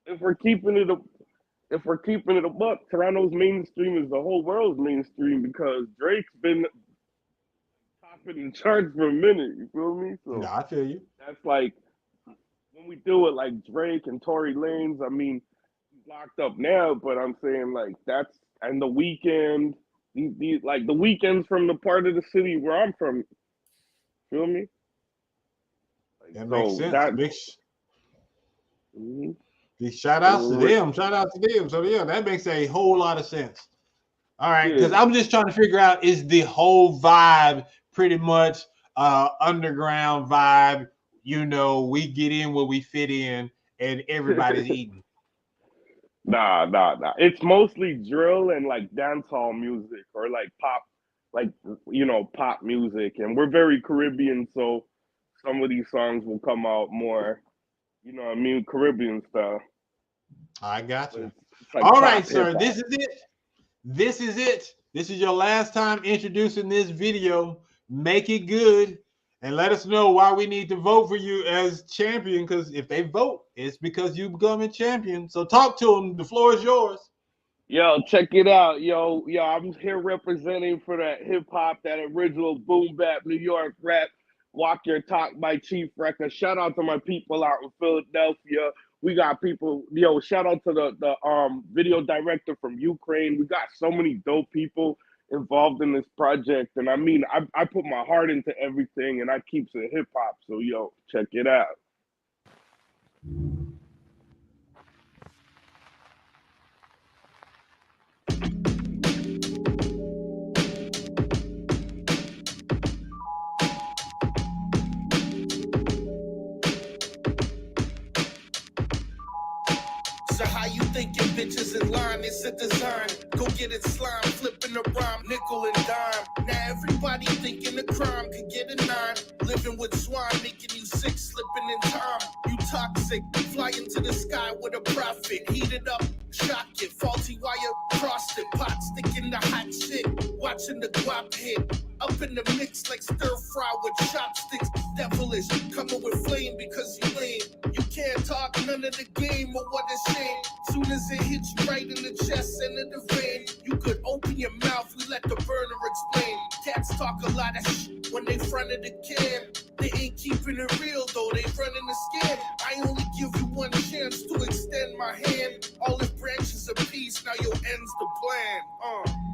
if we're keeping it a buck, Toronto's mainstream is the whole world's mainstream because Drake's been topping the charts for a minute. You feel me? So No, I feel you. that's like when we do it like Drake and Tory Lanez. I mean, he's locked up now, but I'm saying like that's and the weekend. These like the weekends from the part of the city where I'm from. Feel me? Like, That makes sense. Mm-hmm. Big shout outs to them. Shout out to them. So yeah, that makes a whole lot of sense. All right, because I'm just trying to figure out, is the whole vibe pretty much underground vibe. You know, we get in where we fit in, and everybody's eating. Nah. It's mostly drill and like dancehall music or like pop, like pop music. And we're very Caribbean, so some of these songs will come out more, what I mean, Caribbean style. I got But you. it's like All right, pop hip sir. hop. This is it. This is it. This is your last time introducing this video. Make it good and let us know why we need to vote for you as champion. Because if they vote, it's because you become a champion. So talk to them. The floor is yours. Yo, check it out. Yo, I'm here representing for that hip hop, that original boom bap, New York rap, Walk Your Talk by Chief Record. Shout out to my people out in Philadelphia. We got people, shout out to the video director from Ukraine. We got so many dope people involved in this project. And I mean, I put my heart into everything and I keeps it hip hop. So yo, check it out. So how you thinking bitches in line? It's a design. Go get it slime, flipping the rhyme, nickel and dime. Now everybody thinking the crime could get a 9. Living with swine, making you sick, slipping in time. You toxic, fly into the sky with a profit. Heat it up, shock it, faulty wire, frosted, pot sticking the hot shit. Watching the guap hit. Up in the mix like stir fry with chopsticks. Devilish, coming with flame because you lame. You can't talk none of the game or what a shame. Soon as it hits you right in the chest and in the vein, you could open your mouth, we let the burner explain. Cats talk a lot of shit when they front of the cam. They ain't keeping it real though, they running the scam. I only give you one chance to extend my hand. Olive branches of peace, now your end's the plan.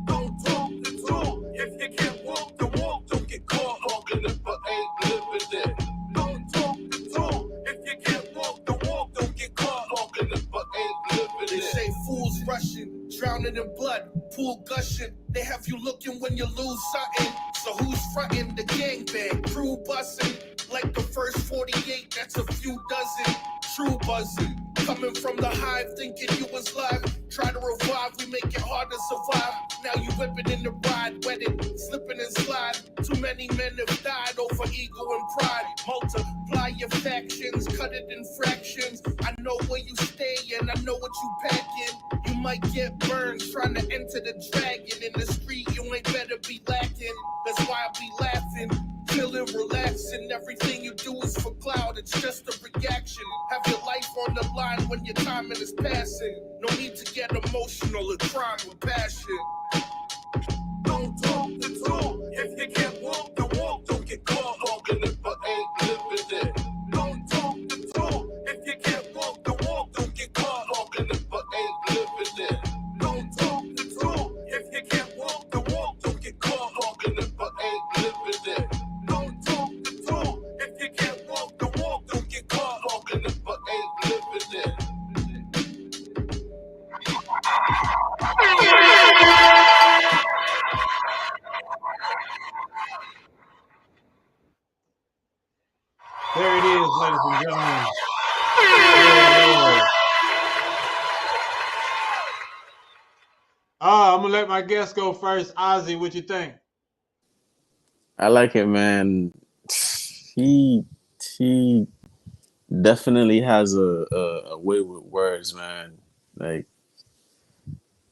Don't talk the talk. If you can't walk the walk, don't get caught talking it but ain't living it. Don't talk the talk. If you can't walk the walk, don't get caught talking it but ain't living it. They say fools rushing, drowning in blood, pool gushing. They have you looking when you lose something. So who's fronting the gangbang? Crew busting like the first 48. That's a few dozen. True buzzing. Coming from the hive, thinking you was live. Try to revive, we make it hard to survive. Now you whipping in the ride, wetted, slipping and slide. Too many men have died over ego and pride. Multiply your factions, cut it in fractions. I know where you stay and I know what you packing. You might get burned trying to enter the dragon. In the street, you ain't better be lacking. That's why I be laughing. Chillin', relaxing, everything you do is for cloud, it's just a reaction. Have your life on the line when your timing is passing. No need to get emotional or crime with passion. Don't talk the talk. If you can't walk the walk, don't get caught talking it but ain't living it. Don't talk the talk. If you can't walk the walk, don't get caught talking it but ain't living it. Don't talk the talk. If you can't walk the walk, don't get caught talking it but ain't living it. Don't talk the talk. If you can't walk the walk, don't get caught talking it but ain't living it. There it is, ladies and gentlemen. There it is. I'm gonna let my guest go first. Ozzy, what you think? I like it, man. He he definitely has a way with words, man. Like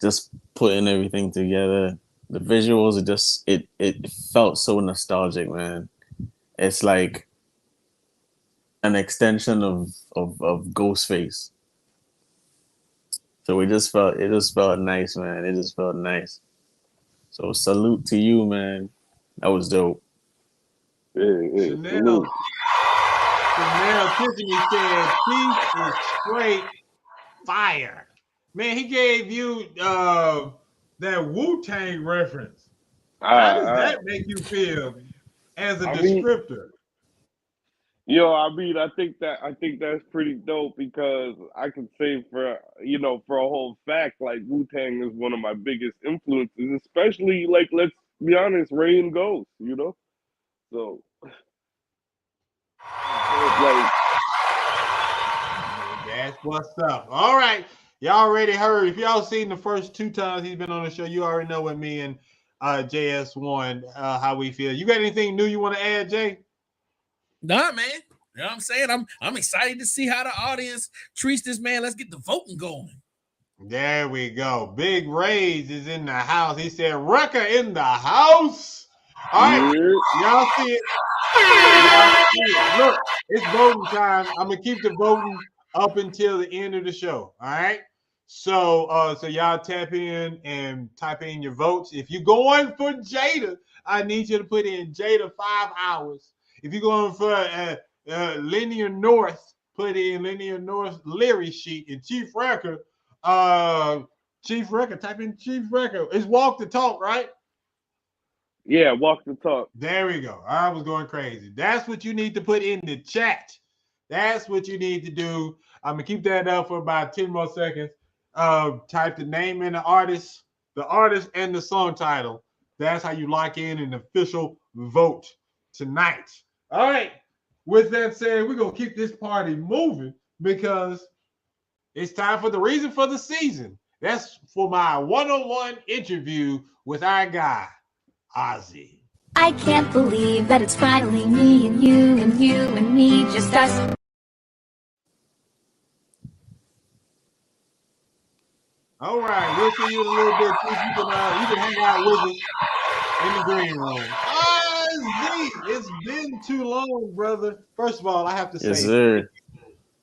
just putting everything together. The visuals are just it felt so nostalgic, man. It's like an extension of Ghostface. So it just felt nice, man. It just felt nice. So salute to you, man. That was dope. Chanel Salute. Tiffany said Chief is straight fire. Man, he gave you that Wu-Tang reference. How does that make you feel as a I mean, descriptor? I think that's pretty dope because I can say for a whole fact, like Wu Tang is one of my biggest influences, especially like let's be honest, Ray and Ghost. So like That's what's up. All right. Y'all already heard. If y'all seen the first 2 times he's been on the show, you already know what me and JS1 how we feel. You got anything new you want to add, Jay? Nah, man. You know what I'm saying? I'm excited to see how the audience treats this man. Let's get the voting going. There we go. Big Rage is in the house. He said, Rucker in the house. All right. Y'all see it. Look, it's voting time. I'm gonna keep the voting up until the end of the show. All right. So y'all tap in and type in your votes. If you're going for Jada, I need you to put in Jada 5 hours. If you're going for Linear North, put in Linear North Leary sheet and Chief Record. Chief Record, type in Chief Record. It's walk the talk, right? yeah, walk the talk. There we go. I was going crazy. That's what you need to put in the chat. That's what you need to do. I'm gonna keep that up for about 10 more seconds. Type the name and the artist and the song title. That's how you lock in an official vote tonight. All right. With that said, we're gonna keep this party moving because it's time for the reason for the season. That's for my one-on-one interview with our guy, A.Z.I. I can't believe that it's finally me and you and you and me, just us. All right, we'll see you in a little bit. You can hang out with us in the green room. A.Z.I, it's been too long, brother. First of all, I have to Yes, say sir.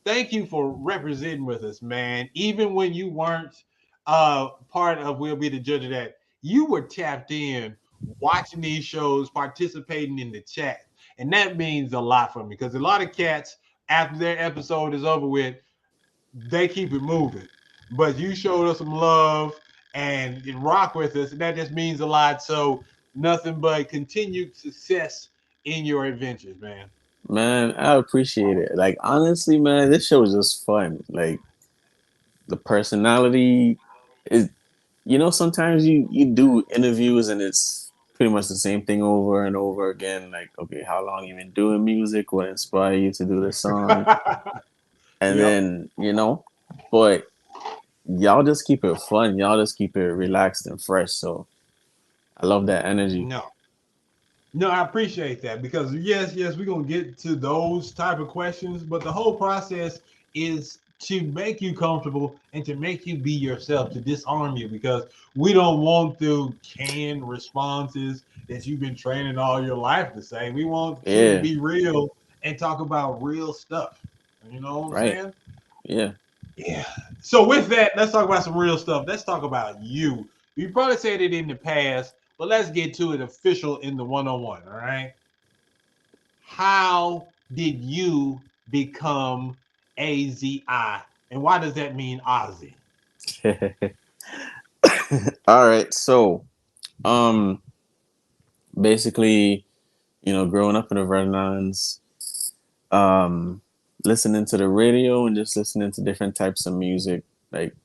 thank you for representing with us, man. Even when you weren't part of We'll Be the Judge of That, you were tapped in, watching these shows, participating in the chat. And that means a lot for me because a lot of cats, after their episode is over with, they keep it moving. But you showed us some love and rock with us, and that just means a lot. So nothing but continued success in your adventures, man. Man, I appreciate it. Like honestly, man, this show is just fun. Like the personality is, sometimes you do interviews and it's pretty much the same thing over and over again. Like, okay, how long you been doing music? What inspired you to do this song? And Yep. then, but y'all just keep it fun. Y'all just keep it relaxed and fresh. So I love that energy. No. No, I appreciate that because yes, we're gonna get to those type of questions, but the whole process is to make you comfortable and to make you be yourself, to disarm you, because we don't want the canned responses that you've been training all your life to say. We want you to Yeah, be real and talk about real stuff. You know what I'm right. saying? Yeah. Yeah. So with that, let's talk about some real stuff. Let's talk about you. You probably said it in the past, but let's get to it official in the one-on-one. All right. How did you become A.Z.I, and why does that mean Ozzy? All right. So, um, basically, growing up in the Redlands, um, listening to the radio and just listening to different types of music. Like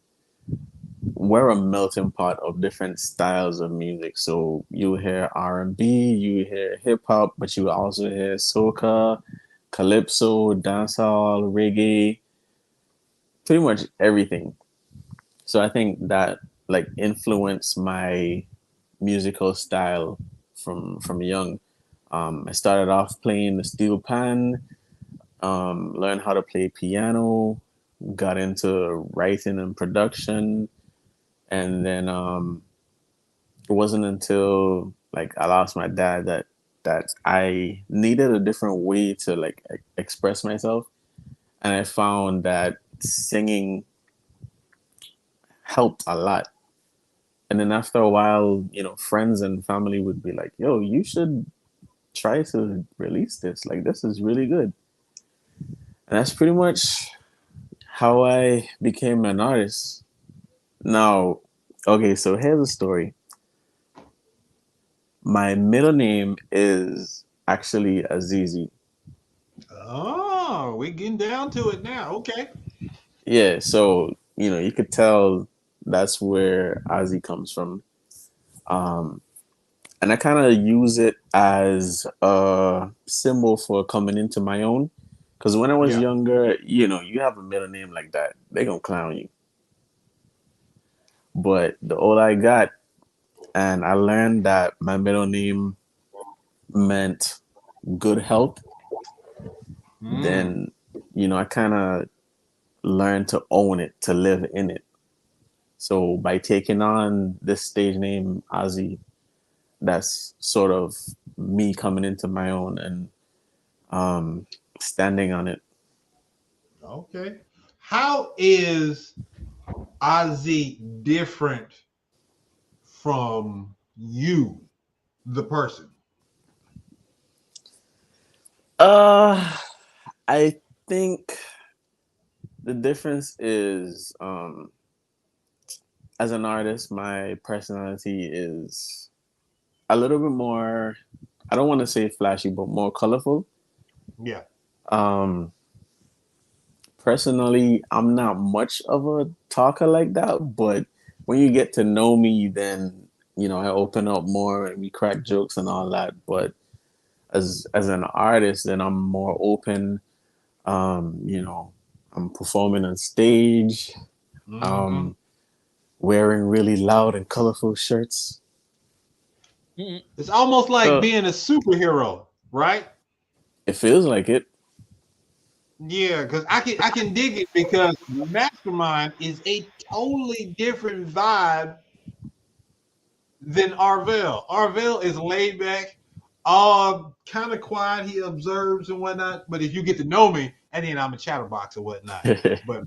we're a melting pot of different styles of music. So you hear R&B, you hear hip hop, but you also hear soca, calypso, dancehall, reggae, pretty much everything. So I think that like influenced my musical style from young. I started off playing the steel pan, learned how to play piano, got into writing and production, and then it wasn't until like I lost my dad that I needed a different way to like express myself, and I found that singing helped a lot. And then after a while, friends and family would be like, "Yo, you should try to release this. Like, this is really good." And that's pretty much how I became an artist. Now, okay, so here's a story. My middle name is actually Azizi. Oh, we're getting down to it now. Okay. Yeah, so you could tell that's where Ozzy comes from. Um, and I kind of use it as a symbol for coming into my own. Because when I was Yeah. younger, you know, you have a middle name like that, they gonna clown you. But the older I got, and I learned that my middle name meant good health, then you know I kind of learned to own it, to live in it. So by taking on this stage name A.Z.I, that's sort of me coming into my own and standing on it. Okay. How is A.Z.I different from you, the person? I think the difference is as an artist, my personality is a little bit more, I don't want to say flashy, but more colorful. Yeah. Um, Personally, I'm not much of a talker like that, but when you get to know me, then you know I open up more and we crack jokes and all that. But as an artist, then I'm more open. You know, I'm performing on stage, Mm-hmm. wearing really loud and colorful shirts. It's almost like So being a superhero, right? it feels like it. Yeah, because I can dig it because Mastermind is a totally different vibe than Arvell. Arvell is laid back, kind of quiet. He observes and whatnot. But if you get to know me, and then I'm a chatterbox or whatnot. But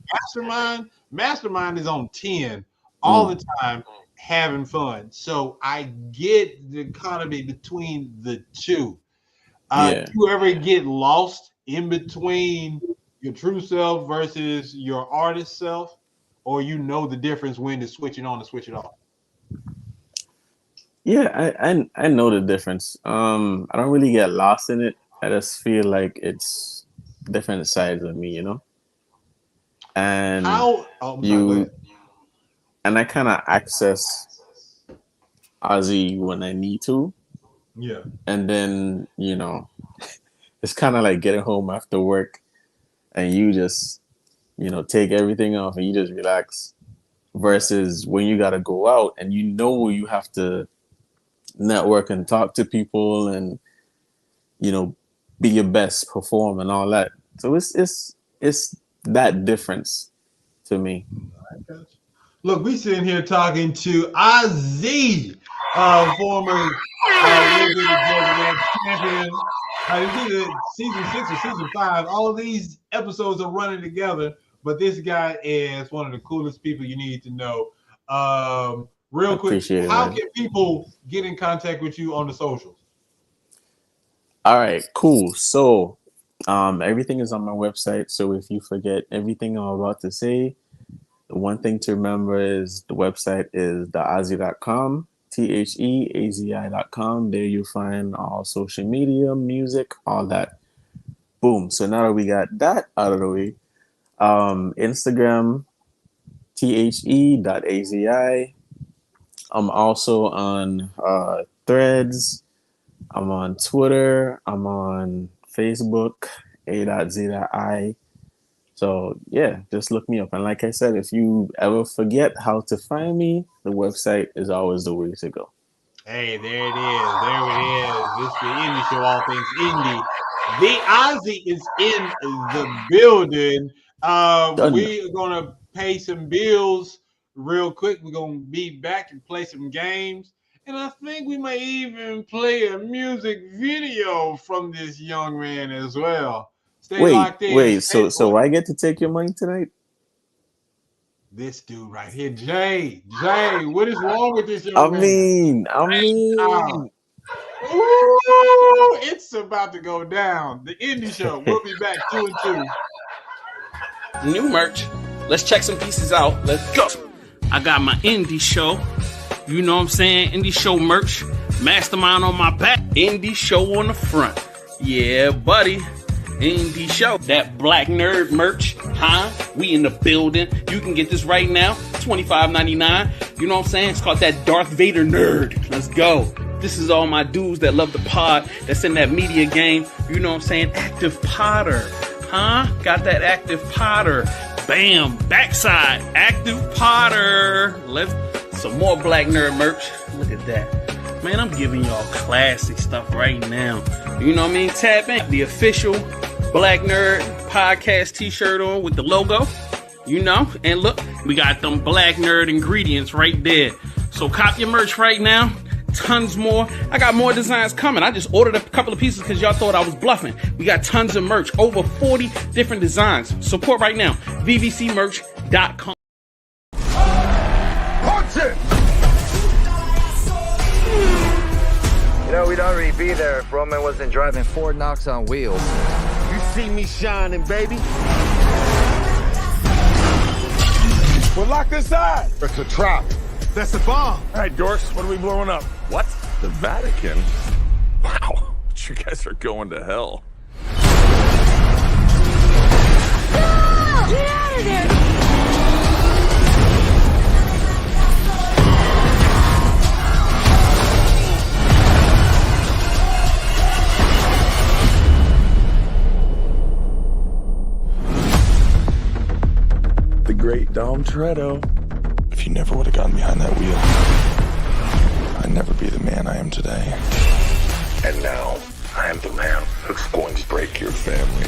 Mastermind is on 10 all Mm, the time, having fun. So I get the economy between the two. Do yeah. you ever get lost in between your true self versus your artist self, or you know the difference when to switch it on and switch it off? Yeah, I know the difference. I don't really get lost in it. I just feel like it's different sides of me, you know? And How? Oh, I'm sorry. Go you ahead. and I kind of access Ozzy when I need to, Yeah. and then you know it's kind of like getting home after work, and you just you know take everything off and you just relax. Yeah. Versus when you got to go out and you know you have to network and talk to people and you know be your best, perform and all that. So it's that difference to me. I got you. Look, we sitting here talking to A.Z.I, former Wizard of Georgia World Champion. It's either season 6 or season 5. All of these episodes are running together, but this guy is one of the coolest people you need to know. I Real quick, appreciate it, how man. can people get in contact with you on the socials? All right, cool. So everything is on my website. So if you forget everything I'm about to say, the one thing to remember is the website is theazi.com, theazi.com. There you find all social media, music, all that. Boom. So now that we got that out of the way, Instagram, the.azi. I'm also on Threads. I'm on Twitter. I'm on Facebook, A.Z.I. So yeah, just look me up. And like I said, if you ever forget how to find me, the website is always the way to go. Hey, there it is. There it is. It's the indie show, all things indie. The Ozzy is in the building. Done. We are gonna pay some bills real quick. We're gonna be back and play some games. And I think we may even play a music video from this young man as well. Stay Wait, locked in. wait. Stay So I get to take your money tonight? this dude right here, Jay. Jay, what is wrong with this I young man? mean, I Wow. mean. Ooh, it's about to go down. The indie show. We'll be back 2 and 2. New merch. Let's check some pieces out. Let's go. I got my indie show. You know what I'm saying? Indie show merch. Mastermind on my back. Indie show on the front. Yeah, buddy. Indie show. That black nerd merch. Huh? We in the building. You can get this right now. $25.99. You know what I'm saying? It's called that Darth Vader nerd. Let's go. This is all my dudes that love the pod, that's in that media game. You know what I'm saying? Active Potter. Huh? Got that Active Potter. Bam. Backside. Active Potter. Let's some more Black Nerd merch. Look at that. Man, I'm giving y'all classic stuff right now. You know what I mean? Tap in. The official Black Nerd podcast t-shirt on with the logo. You know? And look, we got them Black Nerd ingredients right there. So cop your merch right now. Tons more. I got more designs coming. I just ordered a couple of pieces because y'all thought I was bluffing. We got tons of merch. Over 40 different designs. Support right now. VVCmerch.com. Punch it! You know, we'd already be there if Roman wasn't driving Ford Knox on wheels. You see me shining, baby. We're locked inside. It's a trap. That's a bomb. All right, dorks, what are we blowing up? What? The Vatican? Wow, you guys are going to hell. No! Get out of there! The great Dom Toretto. If you never would have gotten behind that wheel, I'd never be the man I am today. And now, I am the man who's going to break your family.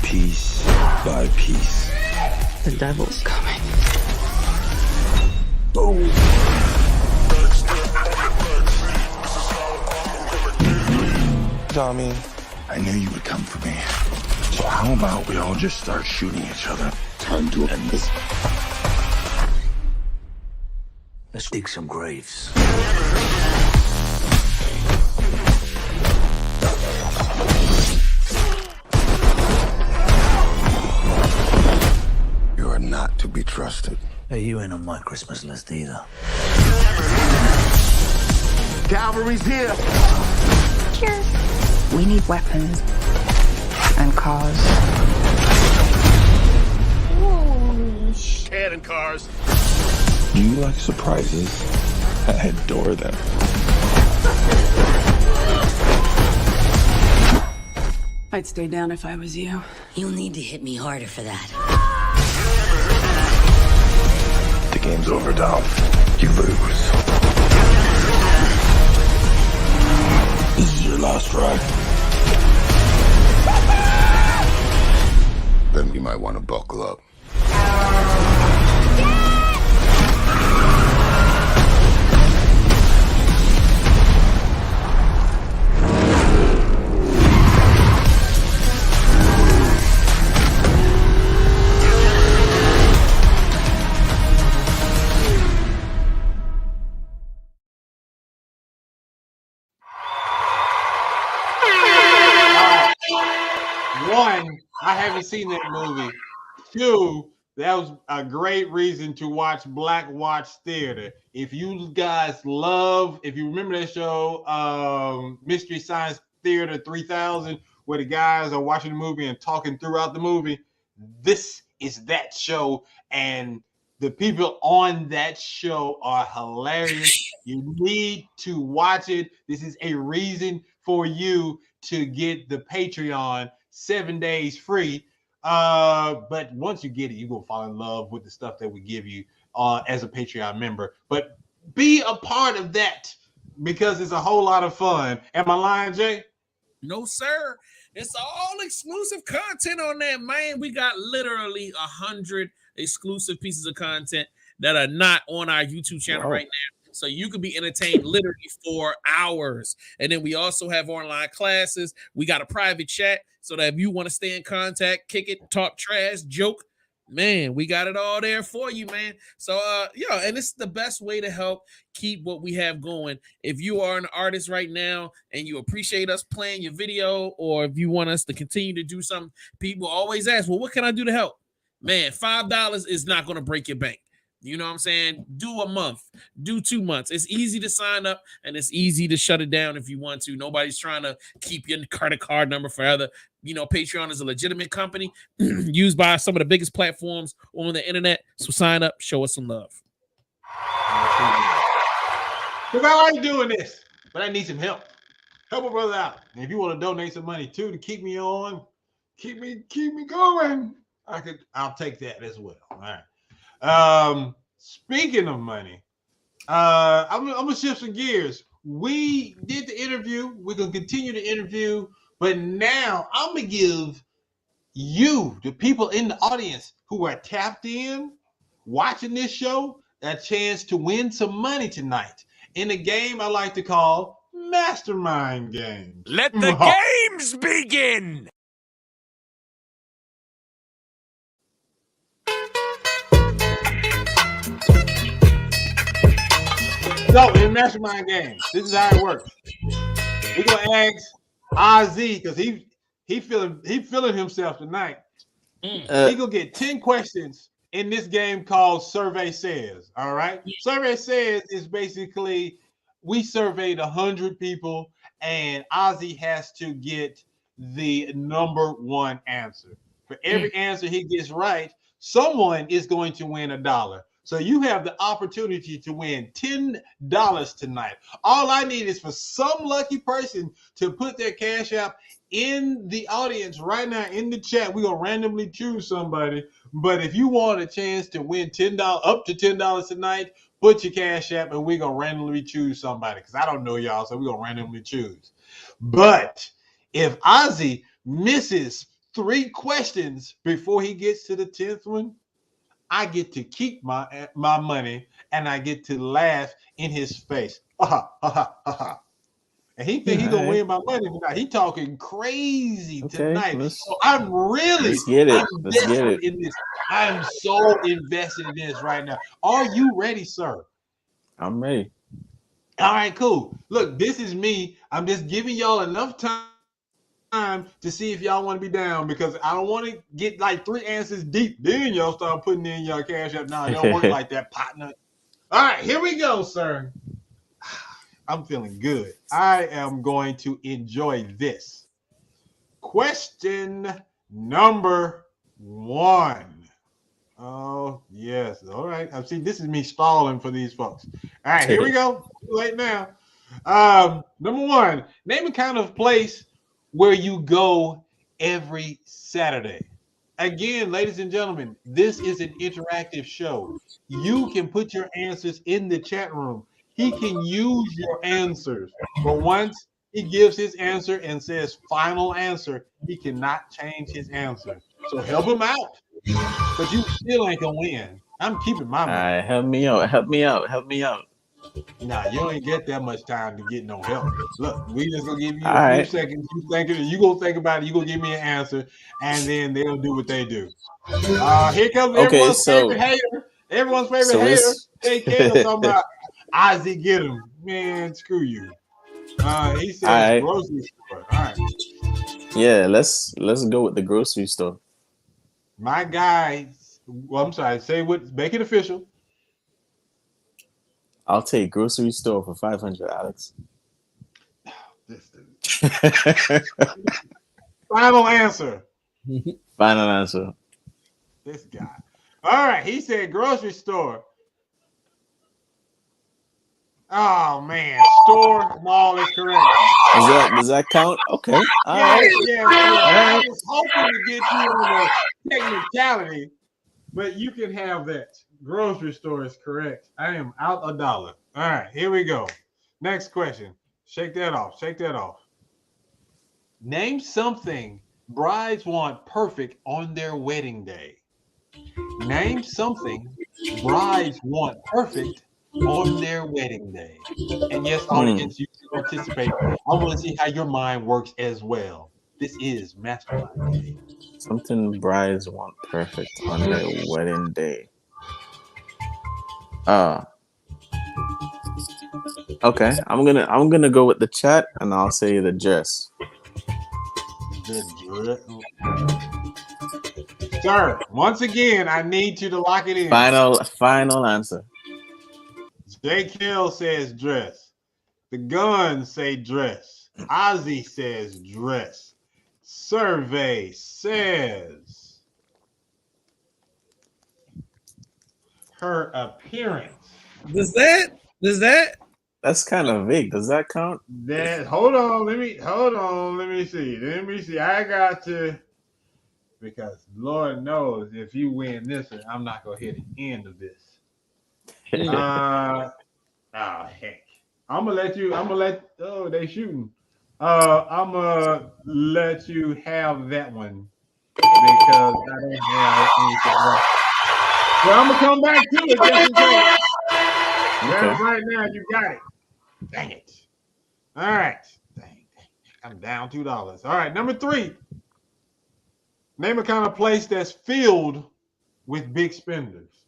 Piece by piece. The devil's coming. Boom. Tommy, I knew you would come for me. So how about we all just start shooting each other? Time to end this. Let's dig some graves. You are not to be trusted. Hey, you ain't on my Christmas list either. Cavalry's here. Cheers. We need weapons and cars. Cannon cars. Do you like surprises? I adore them. I'd stay down if I was you. You'll need to hit me harder for that. The game's over, Dom. You lose. This is your last ride. Then we might want to buckle up. One, I haven't seen that movie. Two, that was a great reason to watch Black Watch Theater. If you guys love, if you remember that show, Mystery Science Theater 3000, where the guys are watching the movie and talking throughout the movie, this is that show. And the people on that show are hilarious. You need to watch it. This is a reason for you to get the Patreon 7 days free. But once you get it, you're going to fall in love with the stuff that we give you as a Patreon member. But be a part of that because it's a whole lot of fun. Am I lying, Jay? No, sir. It's all exclusive content on there, man. We got literally 100 exclusive pieces of content that are not on our YouTube channel right now. So you could be entertained literally for hours. And then we also have online classes. We got a private chat so that if you want to stay in contact, kick it, talk trash, joke, man, we got it all there for you, man. So, yeah, and it's the best way to help keep what we have going. If you are an artist right now and you appreciate us playing your video, or if you want us to continue to do something, people always ask, well, what can I do to help? Man, $5 is not going to break your bank. You know what I'm saying? Do a month, do 2 months. It's easy to sign up and it's easy to shut it down if you want to. Nobody's trying to keep your credit card number forever. You know, Patreon is a legitimate company used by some of the biggest platforms on the internet. So sign up, show us some love. Because I like doing this. but I need some help. Help a brother out. And if you want to donate some money too to keep me on, keep me going, I'll take that as well. All right. Speaking of money, I'm gonna shift some gears. We did the interview. We're gonna continue the interview, but now I'm gonna give you, the people in the audience who are tapped in, watching this show, a chance to win some money tonight in a game I like to call Mastermind Games. Let the games begin! So in Mastermind Games, this is how it works. We're gonna ask A.Z. because he feeling himself tonight. He gonna get 10 questions in this game called Survey Says. All right. Survey Says is basically we surveyed 100 people, and A.Z has to get the number one answer. For every answer he gets right, someone is going to win $1. So you have the opportunity to win $10 tonight. All I need is for some lucky person to put their cash app in the audience right now in the chat. We're gonna randomly choose somebody. But if you want a chance to win $10, up to $10 tonight, put your cash app and we're gonna randomly choose somebody. Because I don't know y'all, so we're gonna randomly choose. But if A.Z misses 3 questions before he gets to the 10th one, I get to keep my money and I get to laugh in his face. And he think he gonna win my money tonight. He talking crazy tonight. So I'm let's get it. Let's get invested it. in this. I'm so invested in this right now. Are you ready, sir? I'm ready. All right, cool. Look, this is me. I'm just giving y'all enough time to see if y'all want to be down because I don't want to get like 3 answers deep. Then y'all start putting in your cash up. No, it don't work like that, partner. All right, here we go, sir. I'm feeling good. I am going to enjoy this. Question number 1. Oh, yes. All right. I see this is me stalling for these folks. All right, here we go. Too late now. Number 1, name a kind of place where you go every Saturday. Again, ladies and gentlemen, this is an interactive show. You can put your answers in the chat room. He can use your answers, but once he gives his answer and says final answer, he cannot change his answer. So help him out, because you still ain't gonna win. I'm keeping my All money. right, help me out. Help me out. Help me out. Nah, you ain't get that much time to get no help. Look, we just gonna give you All a few right. seconds. You gonna think about it. You gonna give me an answer, and then they'll do what they do. Here comes Okay, everyone's so favorite hater. Everyone's favorite so hater. it's JK is talking about Ozzy get him. Man, screw you. He all says right. grocery store. All right. Yeah, let's go with the grocery store. My guy. Well, I'm sorry. Say what? Make it official. I'll take grocery store for 500, Alex. Final answer. Final answer. This guy. All right. He said grocery store. Oh man, store mall is correct. Does that count? Okay. All Yes, right. yes, yes. All I right. was hoping to get you on the technicality, but you can have that. Grocery store is correct. I am out $1. All right, here we go. Next question. Shake that off. Shake that off. Name something brides want perfect on their wedding day. Name something brides want perfect on their wedding day. And yes, audience, you can participate. I want to see how your mind works as well. This is Mastermind Game. Something brides want perfect on their wedding day. Okay. I'm gonna go with the chat and I'll say the dress. Sir, once again, I need you to lock it in. Final answer. J. Kill says dress. The guns say dress. Ozzy says dress. Survey says her appearance. Does that That's kind of vague. Does that count? Hold on. Let me see. I got to, because Lord knows if you win this one, I'm not gonna hit the end of this. Heck. Oh, they shooting. I'm gonna let you have that one because I don't have anything else. But I'm gonna come back to it just in case. Okay. Right now, you got it. Dang it. All right. Dang. I'm down $2. All right, number 3. Name a kind of place that's filled with big spenders.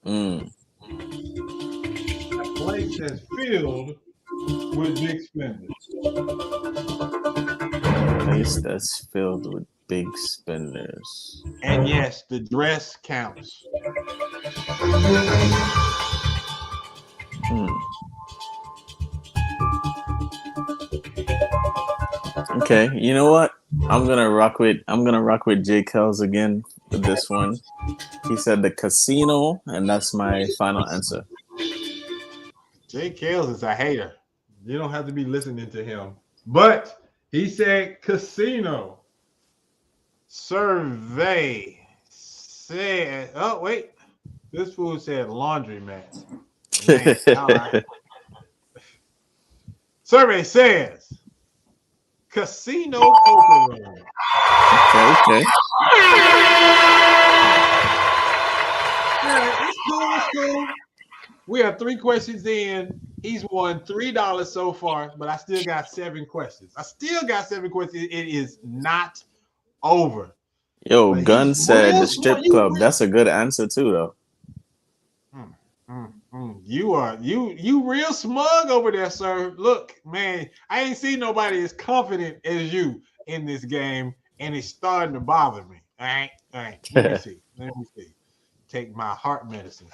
Mm. A place that's filled with big spenders. Place that's filled with big spenders. And yes, the dress counts. Hmm. Okay, you know what? I'm gonna rock with J. Kells again with this one. He said the casino, and that's my final answer. Jay Kells is a hater. You don't have to be listening to him. But he said casino. Survey said, oh, wait. This fool said laundromat. Man, all right. Survey says casino poker room. Okay. Yeah, it's cool. We are 3 questions in. He's won $3 so far, but I still got 7 questions. It is not over. Yo, But Gun he's said real the smart. strip club. That's a good answer too, though. You real smug over there, sir. Look, man, I ain't seen nobody as confident as you in this game, and it's starting to bother me. All right. Let me see. Take my heart medicine.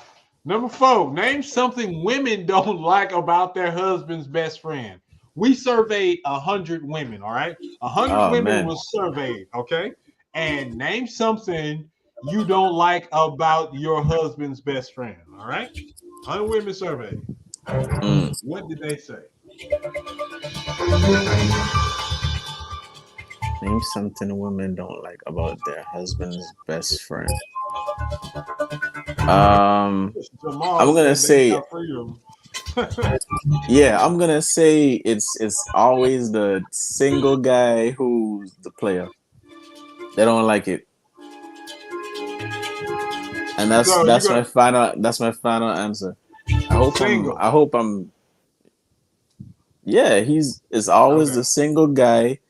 Number 4, name something women don't like about their husband's best friend. We surveyed 100 women, all right? 100 Oh women man. was surveyed, okay? And name something you don't like about your husband's best friend, all right? 100 women surveyed. Mm. What did they say? Name something women don't like about their husband's best friend. I'm Jamal gonna said they say, got freedom. yeah, I'm gonna say it's always the single guy who's the player. They don't like it, and So you got that's my final answer. I hope I'm single. I hope I'm yeah. It's always Okay. the single guy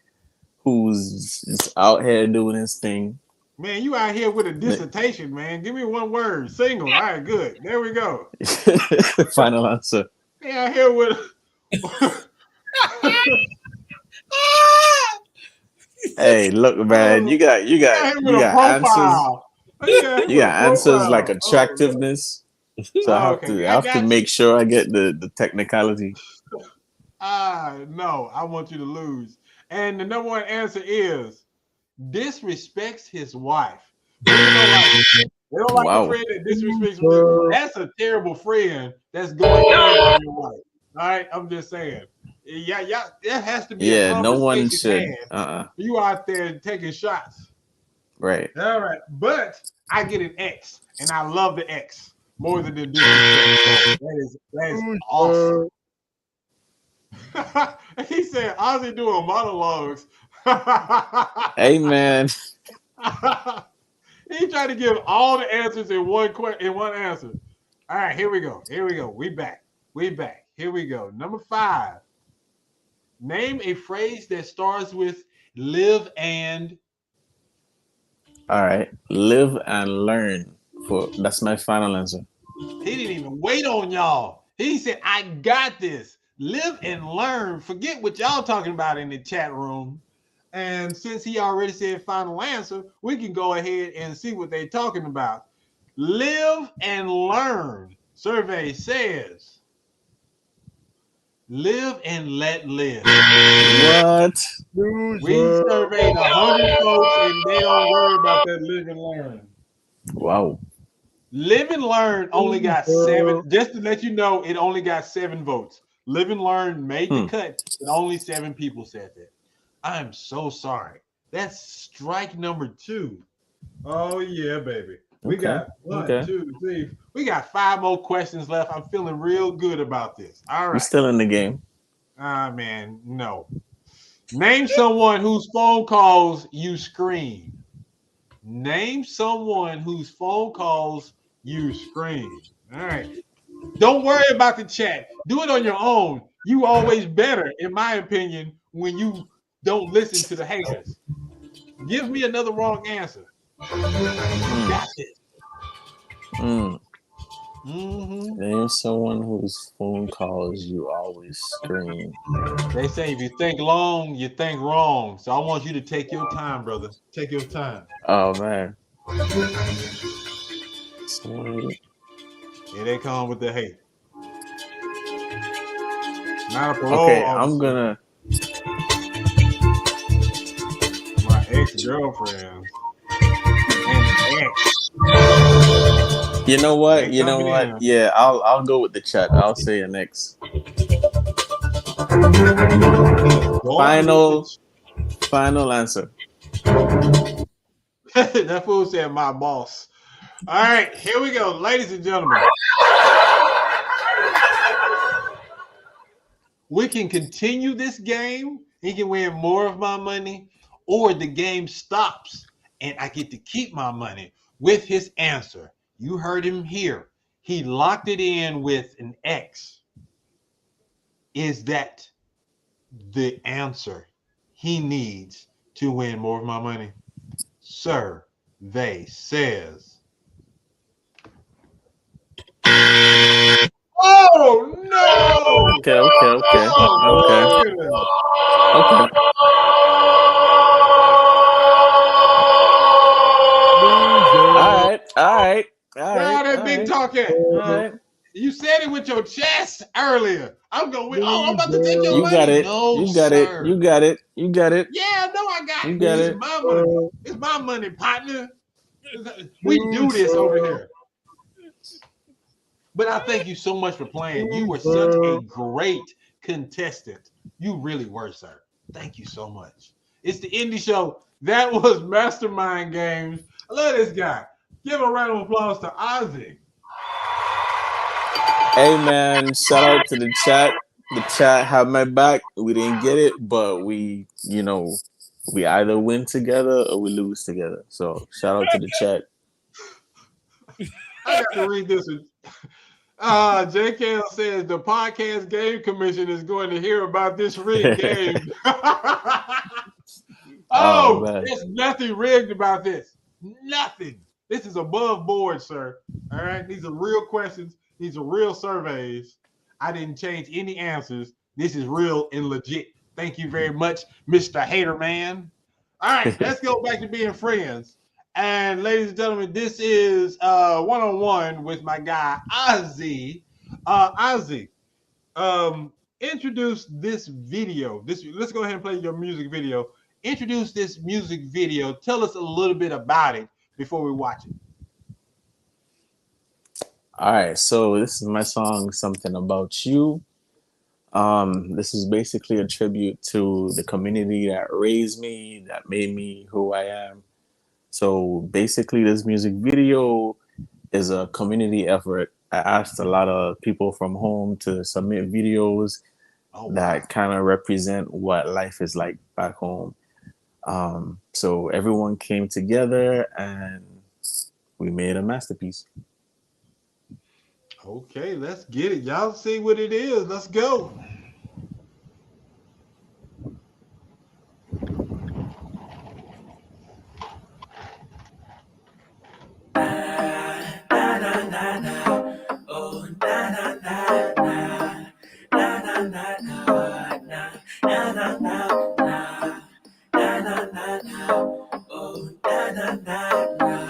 who's just out here doing his thing. Man, you out here with a dissertation, man. Give me one word. Single. All right, good. There we go. Final answer. Yeah, out here with Hey, look, man, you got you got out here with you a got answers. profile. Yeah, You with a got answers like profile. Oh, no. attractiveness. So Okay, I I have to got you. make sure I get the technicality. No, I want you to lose. And the number 1 answer is disrespects his wife. Women don't like it. They don't like a Wow. friend that disrespects women. That's a terrible friend that's going in on your wife. All right, I'm just saying. Yeah, there has to be a Yeah, no one conversation should. had. You out there taking shots. Right. All right, but I get an X, and I love the X more than the disrespect. So that is awesome. He said Ozzy doing monologues. Hey, man. He tried to give all the answers in one answer. All right, here we go. We back. Here we go. Number 5. Name a phrase that starts with live and. All right. Live and learn. That's my final answer. He didn't even wait on y'all. He said, I got this. Live and learn. Forget what y'all talking about in the chat room. And since he already said final answer, we can go ahead and see what they're talking about. Live and learn. Survey says, live and let live. What? We surveyed 100 folks and they don't worry about that live and learn. Wow. Live and learn only got 7. Just to let you know, it only got 7 votes. Live and Learn made the cut, but only 7 people said that. I'm so sorry. That's strike number 2. Oh yeah, baby. We got 1, 2, 3. We got 5 more questions left. I'm feeling real good about this. All We're right. still in the game. Man, no. Name someone whose phone calls you screen. Name someone whose phone calls you screen. All right. Don't worry about the chat. Do it on your own. You always better, in my opinion, when you don't listen to the haters. Give me another wrong answer. You got this. Name someone whose phone calls you always screen. They say if you think long, you think wrong. So I want you to take your time, brother. Take your time. Oh man. Someone... Here they come with the hate. Not a parole Okay, officer. I'm gonna. My ex-girlfriend. And ex. You know what? They You know coming what? in. Yeah, I'll go with the chat. I'll say an X. Final answer. That fool said my boss. All right, here we go, ladies and gentlemen. We can continue this game. He can win more of my money, or the game stops and I get to keep my money with his answer. You heard him here. He locked it in with an X. Is that the answer he needs to win more of my money? Survey says. Oh no! Okay. Oh, Okay. All right. Wow, that big talking. All right. You said it with your chest earlier. I'm going. Oh, I'm about to take your You money. got it. No, You got sir. it. You got it. You got it. Yeah, no, I got You it. got It's it. my money. It's my money, partner. We do this over here. But I thank you so much for playing. You were such a great contestant. You really were, sir. Thank you so much. It's the Indie Show. That was Mastermind Games. I love this guy. Give a round of applause to A.Z.I. Hey man, shout out to the chat. The chat had my back. We didn't get it, but we either win together or we lose together. So shout out to the chat. I got to read this one. JKL says the podcast game commission is going to hear about this rigged game. There's nothing rigged about this. Nothing. This is above board, sir. All right. These are real questions. These are real surveys. I didn't change any answers. This is real and legit. Thank you very much, Mr. Hater Man. All right, let's go back to being friends. And ladies and gentlemen, this is one-on-one with my guy A.Z.I. A.Z.I, introduce this video. Let's go ahead and play your music video. Introduce this music video. Tell us a little bit about it before we watch it. All right, so this is my song, Something About You. This is basically a tribute to the community that raised me, that made me who I am. So basically, this music video is a community effort. I asked a lot of people from home to submit videos that kind of represent what life is like back home. So everyone came together and we made a masterpiece. Okay, let's get it. Y'all see what it is. Let's go.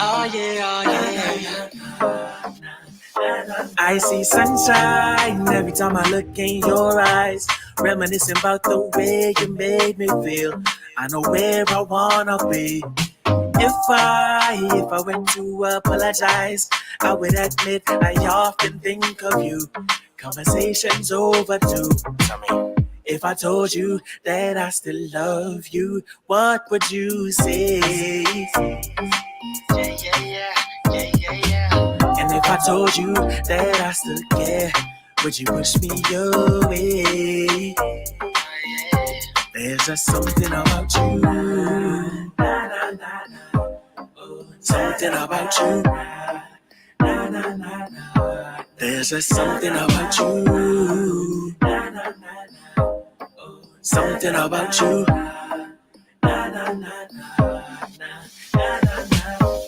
Oh yeah, I see sunshine every time I look in your eyes, reminiscing about the way you made me feel. I know where I wanna be. If I went to apologize, I would admit I often think of you. Conversation's overdue. Tell me, if I told you that I still love you, what would you say? And if I told you that I still care, would you push me away? There's just something about you. Something about you. There's just something about you. Something about you.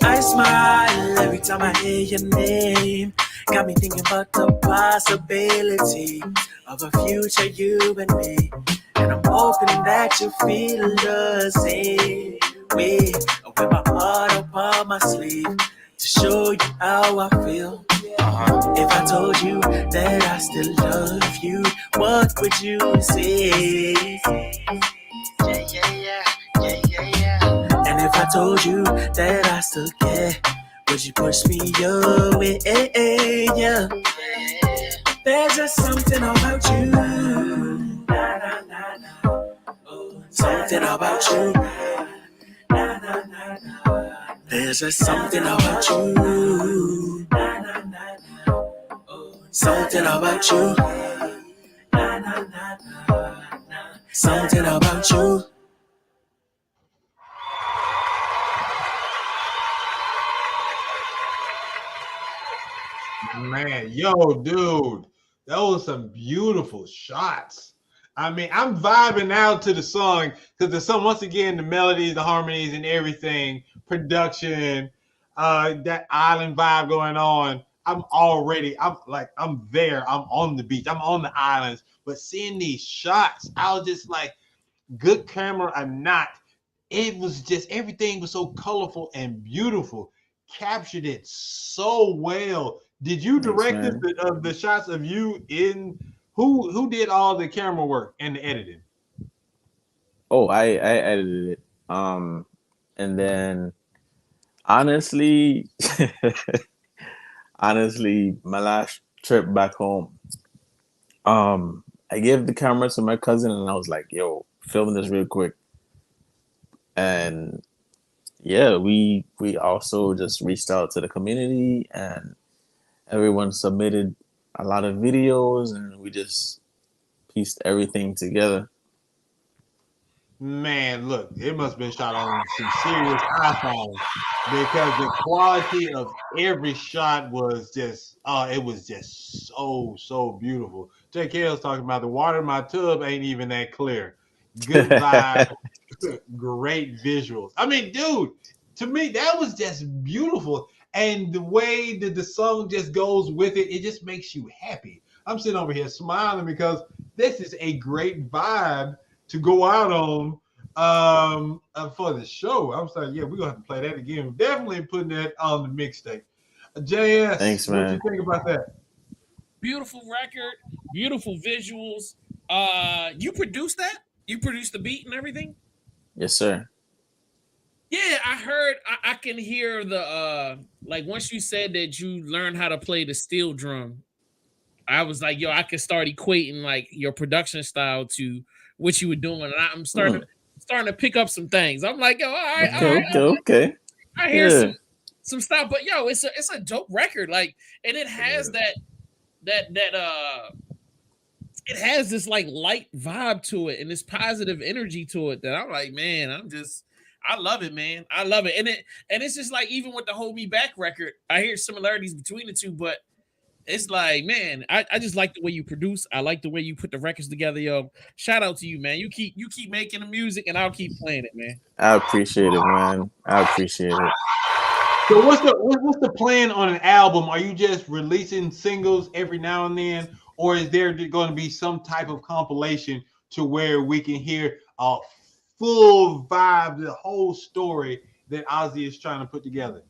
I smile every time I hear your name. Got me thinking about the possibility of a future you and me. And I'm hoping that you feel the same way. I wear my heart upon my sleeve to show you how I feel. If I told you that I still love you, what would you say? And if I told you that I still care, would you push me away? Yeah. There's just something about you. Something about you. There's just something about you. Something about you. Something about you. Man, yo, dude, those are some beautiful shots. I mean, I'm vibing out to the song because the song, once again, the melodies, the harmonies, and everything, production, that island vibe going on. I'm there. I'm on the beach. I'm on the islands. But seeing these shots, I was just like, good camera or not, it was just everything was so colorful and beautiful. Captured it so well. Did you Thanks, direct man. the shots of you in who did all the camera work and the editing? Oh, I edited it. And then honestly, honestly, my last trip back home, I gave the camera to my cousin and I was like, "Yo, film this real quick." And yeah, we also just reached out to the community and everyone submitted a lot of videos and we just pieced everything together. Man, look, it must have been shot on some serious iPhone because the quality of every shot was just, it was just so beautiful. JK was talking about the water in my tub ain't even that clear. Good vibe, great visuals. I mean, dude, to me that was just beautiful, and the way that the song just goes with it, it just makes you happy. I'm sitting over here smiling because this is a great vibe to go out on for the show. I was like, yeah, we're gonna have to play that again. Definitely putting that on the mixtape. JS, Thanks, what you man. think about that? Beautiful record, beautiful visuals. You produced that? You produced the beat and everything? Yes, sir. Yeah, I heard. I can hear the like once you said that you learned how to play the steel drum. I was like, yo, I can start equating like your production style to what you were doing, and I'm Hmm. starting to pick up some things. I'm like, yo, Okay, okay, okay. I hear Yeah. some stuff, but yo, it's a dope record, like, and it has that it has this like light vibe to it and this positive energy to it that I'm like, man, I love it, man. I love it. And it's just like even with the Hold Me Back record, I hear similarities between the two, but it's like, man, I just like the way you produce. I like the way you put the records together, yo. Shout out to you, man. You keep making the music and I'll keep playing it, man. I appreciate it, man. I appreciate it. So what's the plan on an album? Are you just releasing singles every now and then, or is there going to be some type of compilation to where we can hear a full vibe, the whole story that Ozzy is trying to put together?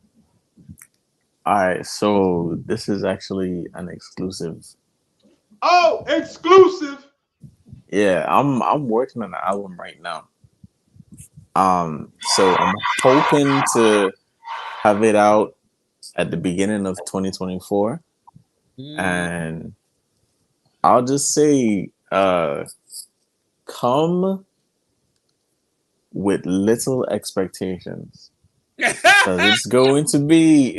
All right, so this is actually an exclusive. Oh, exclusive! Yeah, I'm working on an album right now. So I'm hoping to have it out at the beginning of 2024, and I'll just say, come with little expectations. Because it's going to be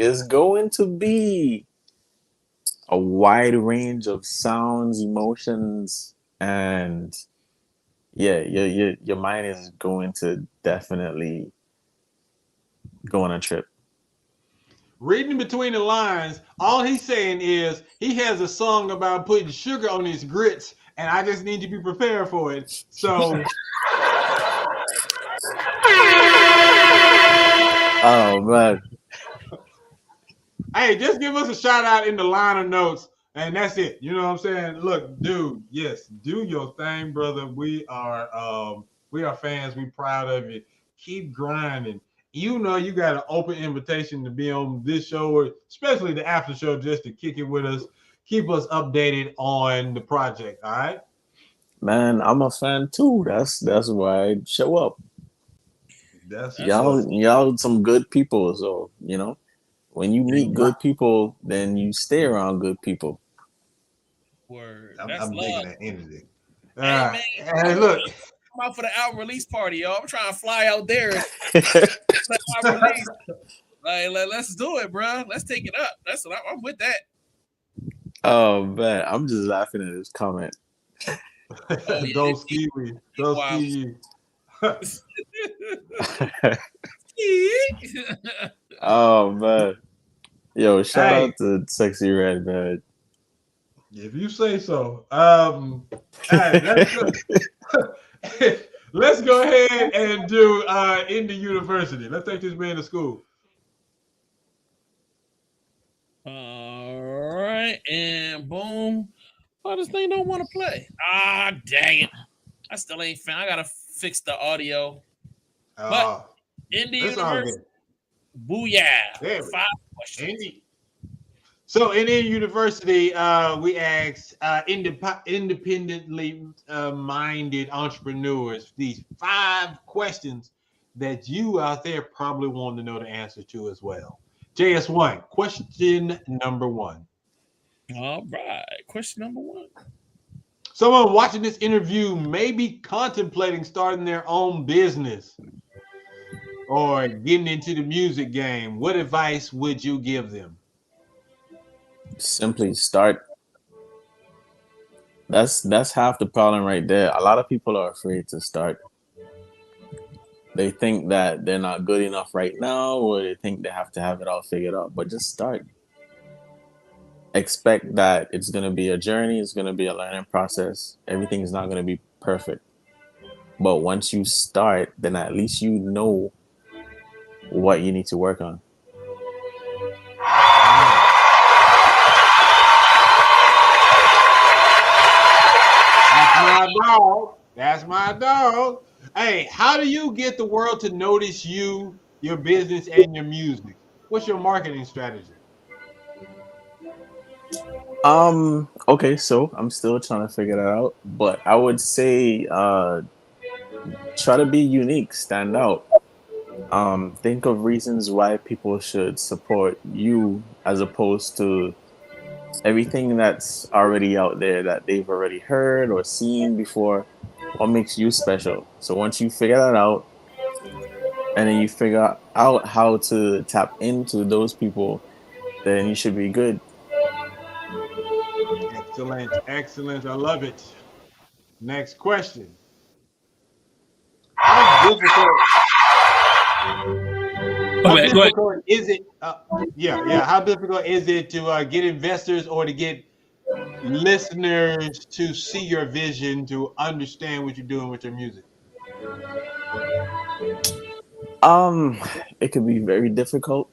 a wide range of sounds, emotions, and yeah, your mind is going to definitely go on a trip. Reading between the lines, all he's saying is he has a song about putting sugar on his grits, and I just need to be prepared for it. So, Oh man, hey, just give us a shout out in the liner notes, and that's it. You know what I'm saying? Look, dude, yes, do your thing, brother. We are fans. We proud of you. Keep grinding. You know you got an open invitation to be on this show, or especially the after show, just to kick it with us. Keep us updated on the project. All right. man, I'm a fan too. That's why I show up. That's That's what's Y'all, up. y'all some good people. So when you meet good people, then you stay around good people. word. I'm, That's I'm love. digging that energy. Hey man, Hey, look. come out for the album release party, yo. I'm trying to fly out there and the album release. Like, let's do it, bro. Let's take it up. That's what I'm with that. Oh man, I'm just laughing at this comment. Oh yeah, Don't ski me. Don't wow. ski you. Oh man, yo, shout Hey, out to Sexy Red, man. if you say so. Hey, let's go ahead and do in the university. Let's take this man to school. All right, and boom. Oh, this thing don't want to play. Ah, dang it. I still ain't found. I gotta fix the audio. But in the That's all universe, good. booyah. There we 5 go. questions. So in the university, we asked independently minded entrepreneurs these 5 questions that you out there probably want to know the answer to as well. JS1, question number 1. All right. Question number 1. Someone watching this interview may be contemplating starting their own business or getting into the music game. What advice would you give them? Simply start. That's half the problem right there. A lot of people are afraid to start. They think that they're not good enough right now, or they think they have to have it all figured out. But just start. Expect that it's gonna be a journey. It's gonna be a learning process. Everything is not gonna be perfect. But once you start, then at least you know what you need to work on. That's my dog. That's my dog. Hey, how do you get the world to notice you, your business, and your music? What's your marketing strategy? Okay, so I'm still trying to figure that out, but I would say try to be unique, stand out. Think of reasons why people should support you as opposed to everything that's already out there that they've already heard or seen before. What makes you special? So once you figure that out, and then you figure out how to tap into those people, then you should be good. Excellent. Excellent. I love it. Next question. How difficult Oh, how man, go ahead. difficult is it yeah, how difficult is it to get investors or to get listeners to see your vision, to understand what you're doing with your music? Um, it could be very difficult.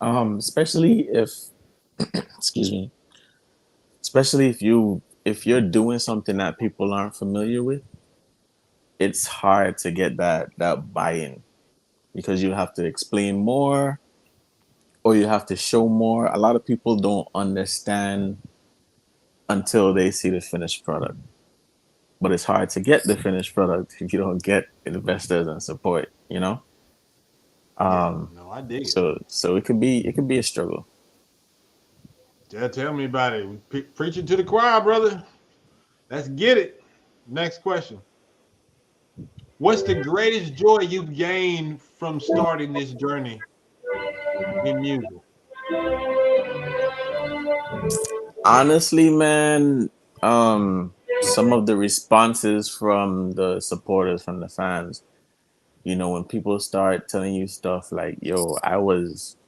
Especially if, excuse me, especially if you're doing something that people aren't familiar with. It's hard to get that buy-in because you have to explain more or you have to show more. A lot of people don't understand until they see the finished product. But it's hard to get the finished product if you don't get investors and support. Yeah, Um, no, I dig it. so it could be a struggle. Tell me about it. Preaching to the choir, brother. Let's get it. Next question. What's the greatest joy you've gained from starting this journey in music? Honestly, man, some of the responses from the supporters, from the fans, when people start telling you stuff like, yo, I was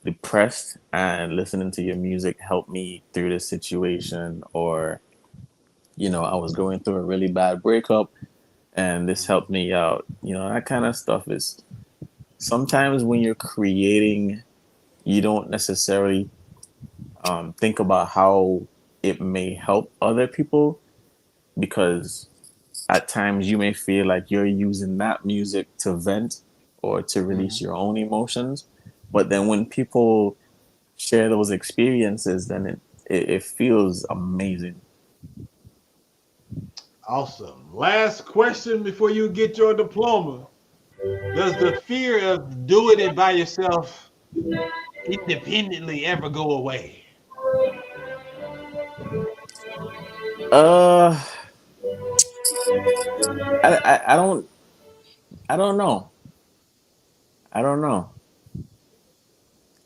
depressed and listening to your music helped me through this situation, or, I was going through a really bad breakup and this helped me out. That kind of stuff is sometimes when you're creating, you don't necessarily think about how it may help other people, because at times you may feel like you're using that music to vent or to release your own emotions. But then when people share those experiences, then it feels amazing. Awesome. Last question before you get your diploma. Does the fear of doing it by yourself independently ever go away? Uh, I don't know. I don't know. Do you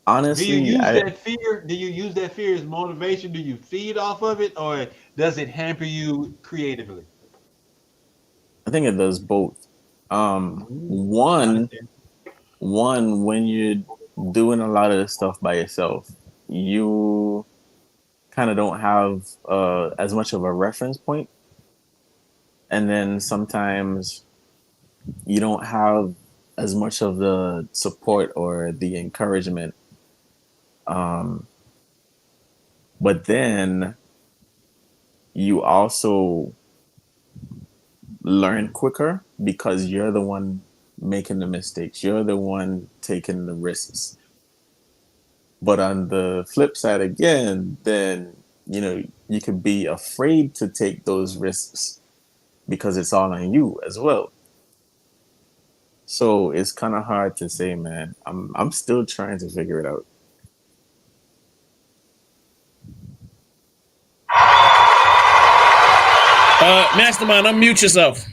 Honestly, use that fear? Do you use that fear as motivation? Do you feed off of it, or does it hamper you creatively? I think it does both. Um, I one, understand. one, when you're doing a lot of this stuff by yourself, you kind of don't have as much of a reference point, and then sometimes you don't have as much of the support or the encouragement. Um, but then you also learn quicker because you're the one making the mistakes. You're the one taking the risks. But on the flip side again, then you could be afraid to take those risks because it's all on you as well. So it's kind of hard to say, man. I'm still trying to figure it out. Mastermind, unmute yourself.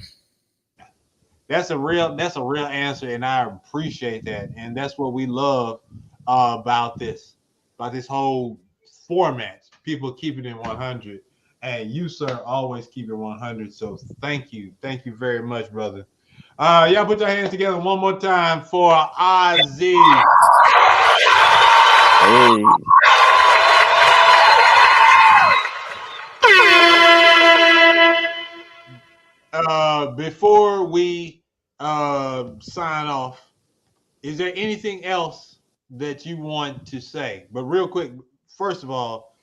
That's a real answer, and I appreciate that. And that's what we love about this whole format. People keeping it 100, and you, sir, always keep it 100. So thank you very much, brother. Y'all put your hands together one more time for A.Z.I. Hey. Before we sign off, is there anything else that you want to say? But real quick, first of all,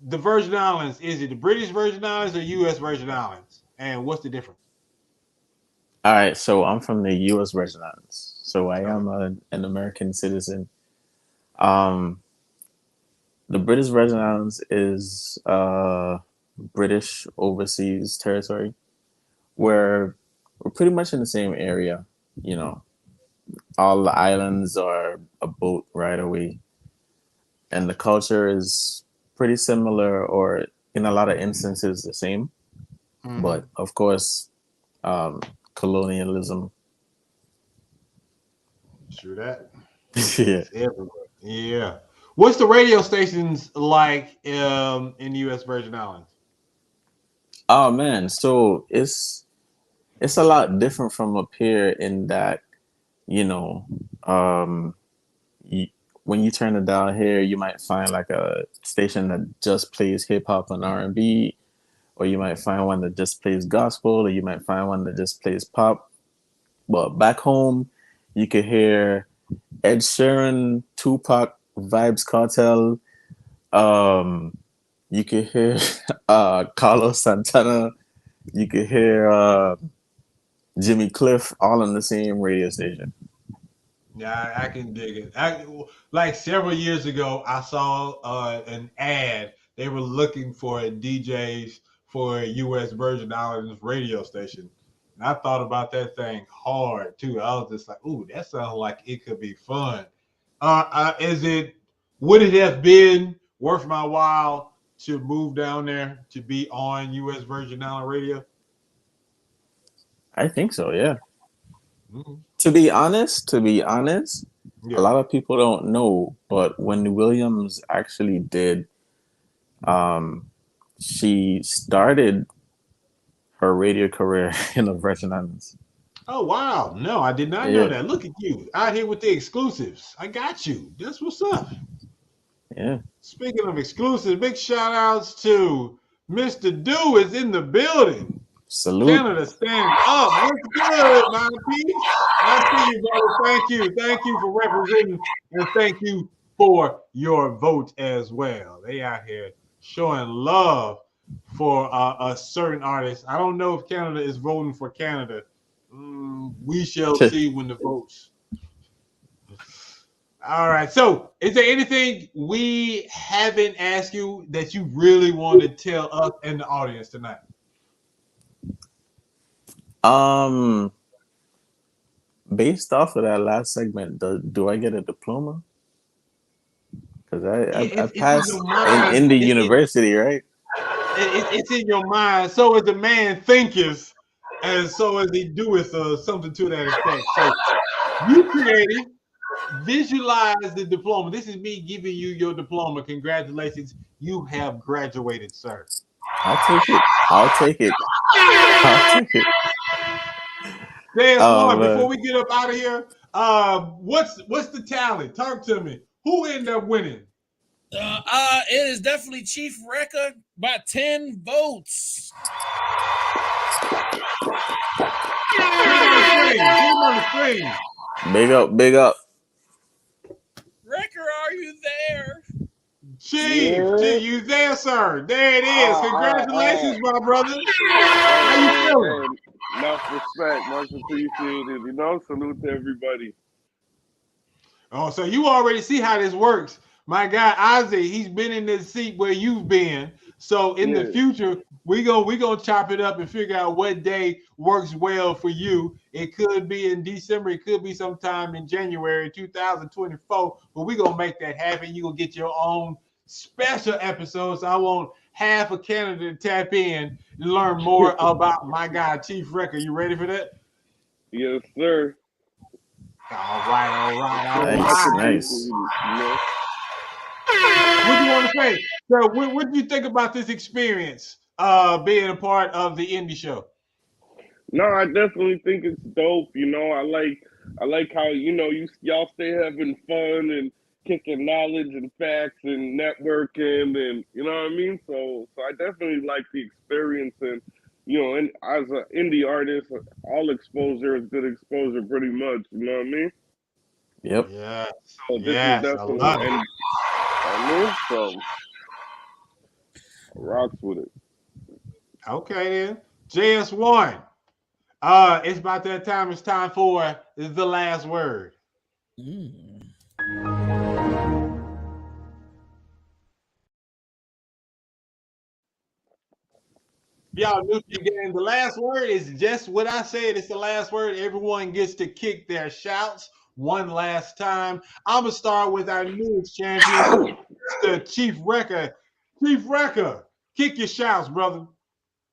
the Virgin Islands, is it the British Virgin Islands or U.S. Virgin Islands? And what's the difference? All right, so I'm from the U.S. Virgin Islands, so I Okay. am an American citizen. Um, the British Virgin Islands is British overseas territory. We're pretty much in the same area. You know, all the islands are a boat ride away, and the culture is pretty similar, or in a lot of instances the same. Mm-hmm. But of course, um, colonialism. Sure that. Yeah. It's everywhere. Yeah. What's the radio stations like in the U.S. Virgin Islands? Oh man, so it's a lot different from up here in that you know, um, you, when you turn it down here, you might find like a station that just plays hip hop and R&B, or you might find one that just plays gospel, or you might find one that just plays pop. But back home, you could hear Ed Sheeran, Tupac, Vibes Cartel. Um, you could hear Carlos Santana. You could hear Jimmy Cliff, all on the same radio station. Yeah, I can dig it. Like several years ago, I saw an ad. They were looking for DJs for a U.S. Virgin Islands radio station. And I thought about that thing hard too. I was just like, ooh, that sounds like it could be fun. Would it have been worth my while should move down there to be on U.S. Virgin Island Radio? I think so. Yeah. Mhm. To be honest, a Yeah. lot of people don't know, but when Williams actually did, she started her radio career in the Virgin Islands. Oh wow! No, I did not know Yeah, that. Look at you out here with the exclusives. I got you. That's what's up. yeah. Speaking of exclusives, big shout outs to Mr. Do is in the building. Salute. Canada stands up. What's good, my piece? I see you, brother. Thank you. Thank you for representing and thank you for your vote as well. They out here showing love for a certain artist. I don't know if Canada is voting for Canada. We shall see when the votes. All right. So, is there anything we haven't asked you that you really want to tell us and the audience tonight? Based off of that last segment, do I get a diploma? Because I It's in passed your in mind. the university, right? It's in your mind. So as the man thinketh, and so as he doeth, something to that effect. So you created, visualize the diploma. This is me giving you your diploma. Congratulations, you have graduated, sir. I'll take it. I'll take it. I'll take it. There's Oh one. Before man. we get up out of here, what's the talent? Talk to me. Who ended up winning? It is definitely Chief Rekka by 10 votes. Get him on the screen. Get him on the screen. Big up, big up. Wrecker, are you there? Chief, you there, sir? There it is. Congratulations, my brother. Hey, How you feeling? enough respect, much appreciated. Salute to everybody. Oh, so you already see how this works. My guy A.Z.I, he's been in this seat where you've been. So in the future, we gonna chop it up and figure out what day works well for you. It could be in December, it could be sometime in January 2024, but we're gonna make that happen. You're gonna get your own special episodes. I want half of Canada to tap in and learn more about my guy Chief Rekka. You ready for that? Yes, sir. All right. Nice. What do you want to say? So, what do you think about this experience, being a part of the indie show? No, I definitely think it's dope. I like how y'all stay having fun and kicking knowledge and facts and networking and you know what I mean. So I definitely like the experience and and as an indie artist, all exposure is good exposure, pretty much. You know what I mean? Yep. Yeah. So this is definitely so rocks with it. Okay then. JS1. It's about that time. It's time for the last word. Y'all new to the game. The last word is just what I said. It's the last word. Everyone gets to kick their shouts one last time. I'm gonna start with our newest champion, Mr. Chief Rekka. Chief Rekka, kick your shouts, brother.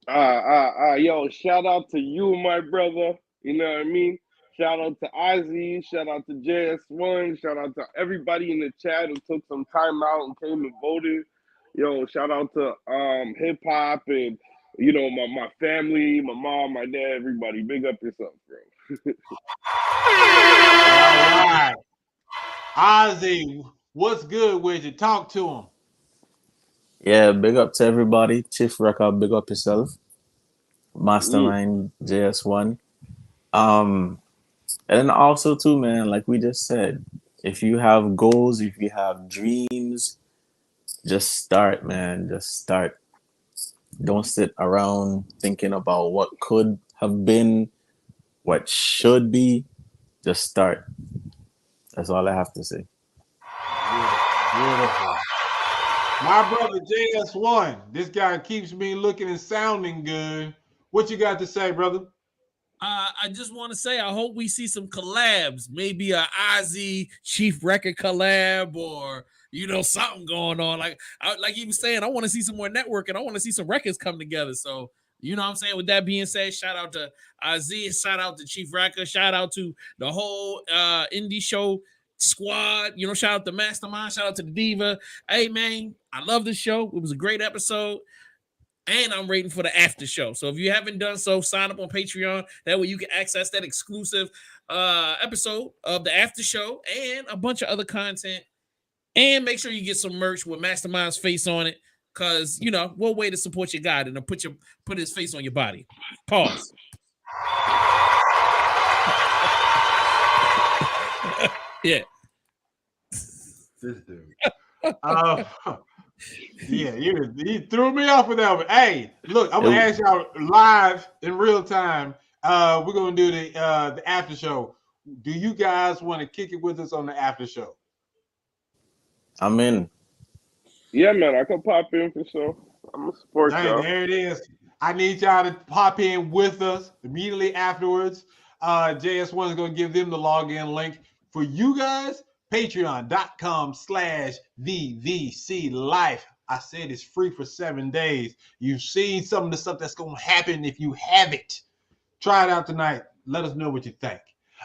Yo, shout out to you, my brother. You know what I mean? Shout out to A.Z.I, shout out to JS1, shout out to everybody in the chat who took some time out and came and voted. Yo, shout out to hip hop and my family, my mom, my dad, everybody. Big up yourself, bro. All right. A.Z.I, what's good with you? Talk to him. Yeah, big up to everybody. Chief Rekka, big up yourself. Mastermind JS1. And then also too, man, like we just said, if you have goals, if you have dreams, just start, man. Just start. Don't sit around thinking about what could have been, what should be. Just start. That's all I have to say. Beautiful. My brother JS1, this guy keeps me looking and sounding good. What you got to say, brother? I just want to say, I hope we see some collabs, maybe a A.Z.I Chief Record collab, or something going on. Like he was saying, I want to see some more networking. I want to see some records come together. So, you know what I'm saying? With that being said, shout out to A.Z.I, shout out to Chief Record, shout out to the whole indie show squad. Shout out to Mastermind, shout out to the Diva. Hey man, I love the show. It was a great episode. And I'm waiting for the after show. So if you haven't done so, sign up on Patreon. That way you can access that exclusive episode of the after show and a bunch of other content. And make sure you get some merch with Mastermind's face on it. Because, what way to support your guy than to put his face on your body. Pause. Yeah. This dude. Yeah, you threw me off with that one. Hey, look, I'm gonna ask y'all live in real time. We're gonna do the after show. Do you guys want to kick it with us on the after show? I'm in. Yeah, man, I can pop in for sure. I'm gonna support y'all. There it is. I need y'all to pop in with us immediately afterwards. JS1 is gonna give them the login link for you guys. Patreon.com/VVC Life. I said it's free for 7 days. You've seen some of the stuff that's going to happen. If you haven't, try it out tonight. Let us know what you think.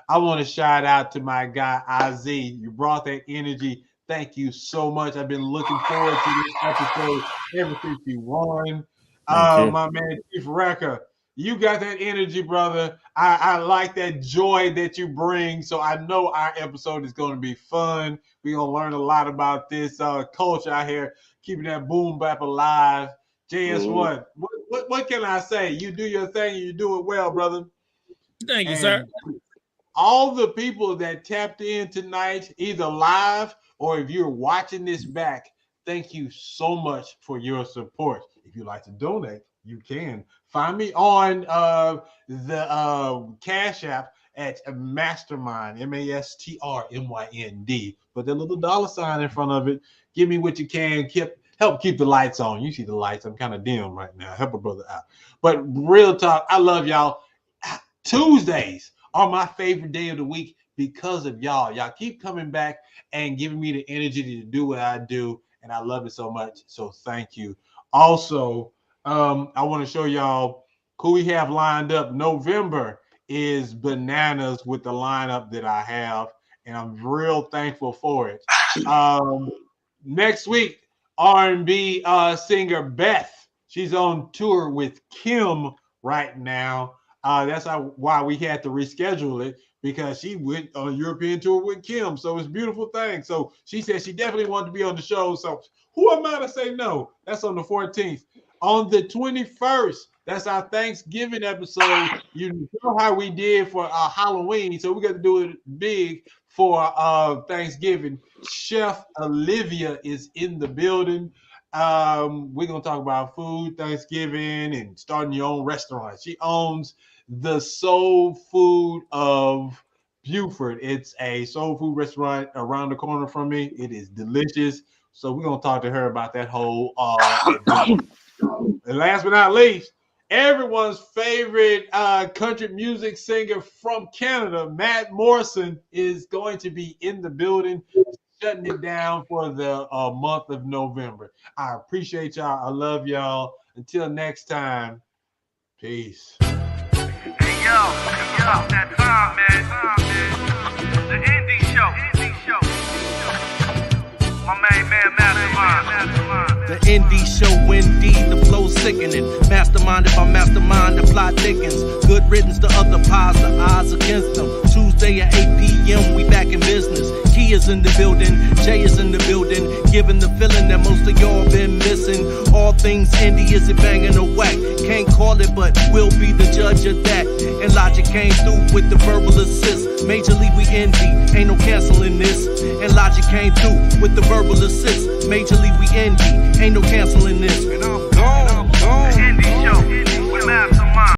I want to shout out to my guy, A.Z.I. You brought that energy. Thank you so much. I've been looking forward to this episode ever since you won. My man, Chief Record. You got that energy, brother. I like that joy that you bring. So I know our episode is going to be fun. We're going to learn a lot about this culture out here, keeping that boom bap alive. JS1, what can I say? You do your thing and you do it well, brother. Thank you, sir. All the people that tapped in tonight, either live or if you're watching this back, thank you so much for your support. If you'd like to donate, you can. Find me on the Cash App at Mastermind, MASTRMYND. Put that little $ in front of it. Give me what you can. Help keep the lights on. You see the lights. I'm kind of dim right now. Help a brother out. But real talk, I love y'all. Tuesdays are my favorite day of the week because of y'all. Y'all keep coming back and giving me the energy to do what I do, and I love it so much. So thank you. Also, I want to show y'all who we have lined up. November is bananas with the lineup that I have, and I'm real thankful for it. Next week, R&B singer Beth. She's on tour with Kim right now. That's why we had to reschedule it, because she went on a European tour with Kim. So it's a beautiful thing. So she said she definitely wanted to be on the show. So who am I to say no? That's on the 14th. On the 21st, that's our Thanksgiving episode. You know how we did for Halloween, so we got to do it big for Thanksgiving. Chef Olivia is in the building. We're going to talk about food, Thanksgiving, and starting your own restaurant. She owns the Soul Food of Buford. It's a soul food restaurant around the corner from me. It is delicious. So we're going to talk to her about that whole and last but not least, everyone's favorite country music singer from Canada, Matt Morrison, is going to be in the building, shutting it down for the month of November. I appreciate y'all. I love y'all. Until next time, peace. Hey, yo, that time, man. The indie show. My main man, Mastermind. The indie show, indeed, the flow sickening. Masterminded by Mastermind, the plot thickens. Good riddance to other pies, the odds against them. Tuesday at 8 p.m., we back in business. Key is in the building, Jay is in the building. Giving the feeling that most of y'all been missing. All things indie, is it banging or whack? Can't call it, but we'll be the judge of that. And Logic came through with the verbal assist. Major League, we indie, ain't no canceling this. And Logic came through with the verbal assist. Major League, we indie, ain't no canceling this.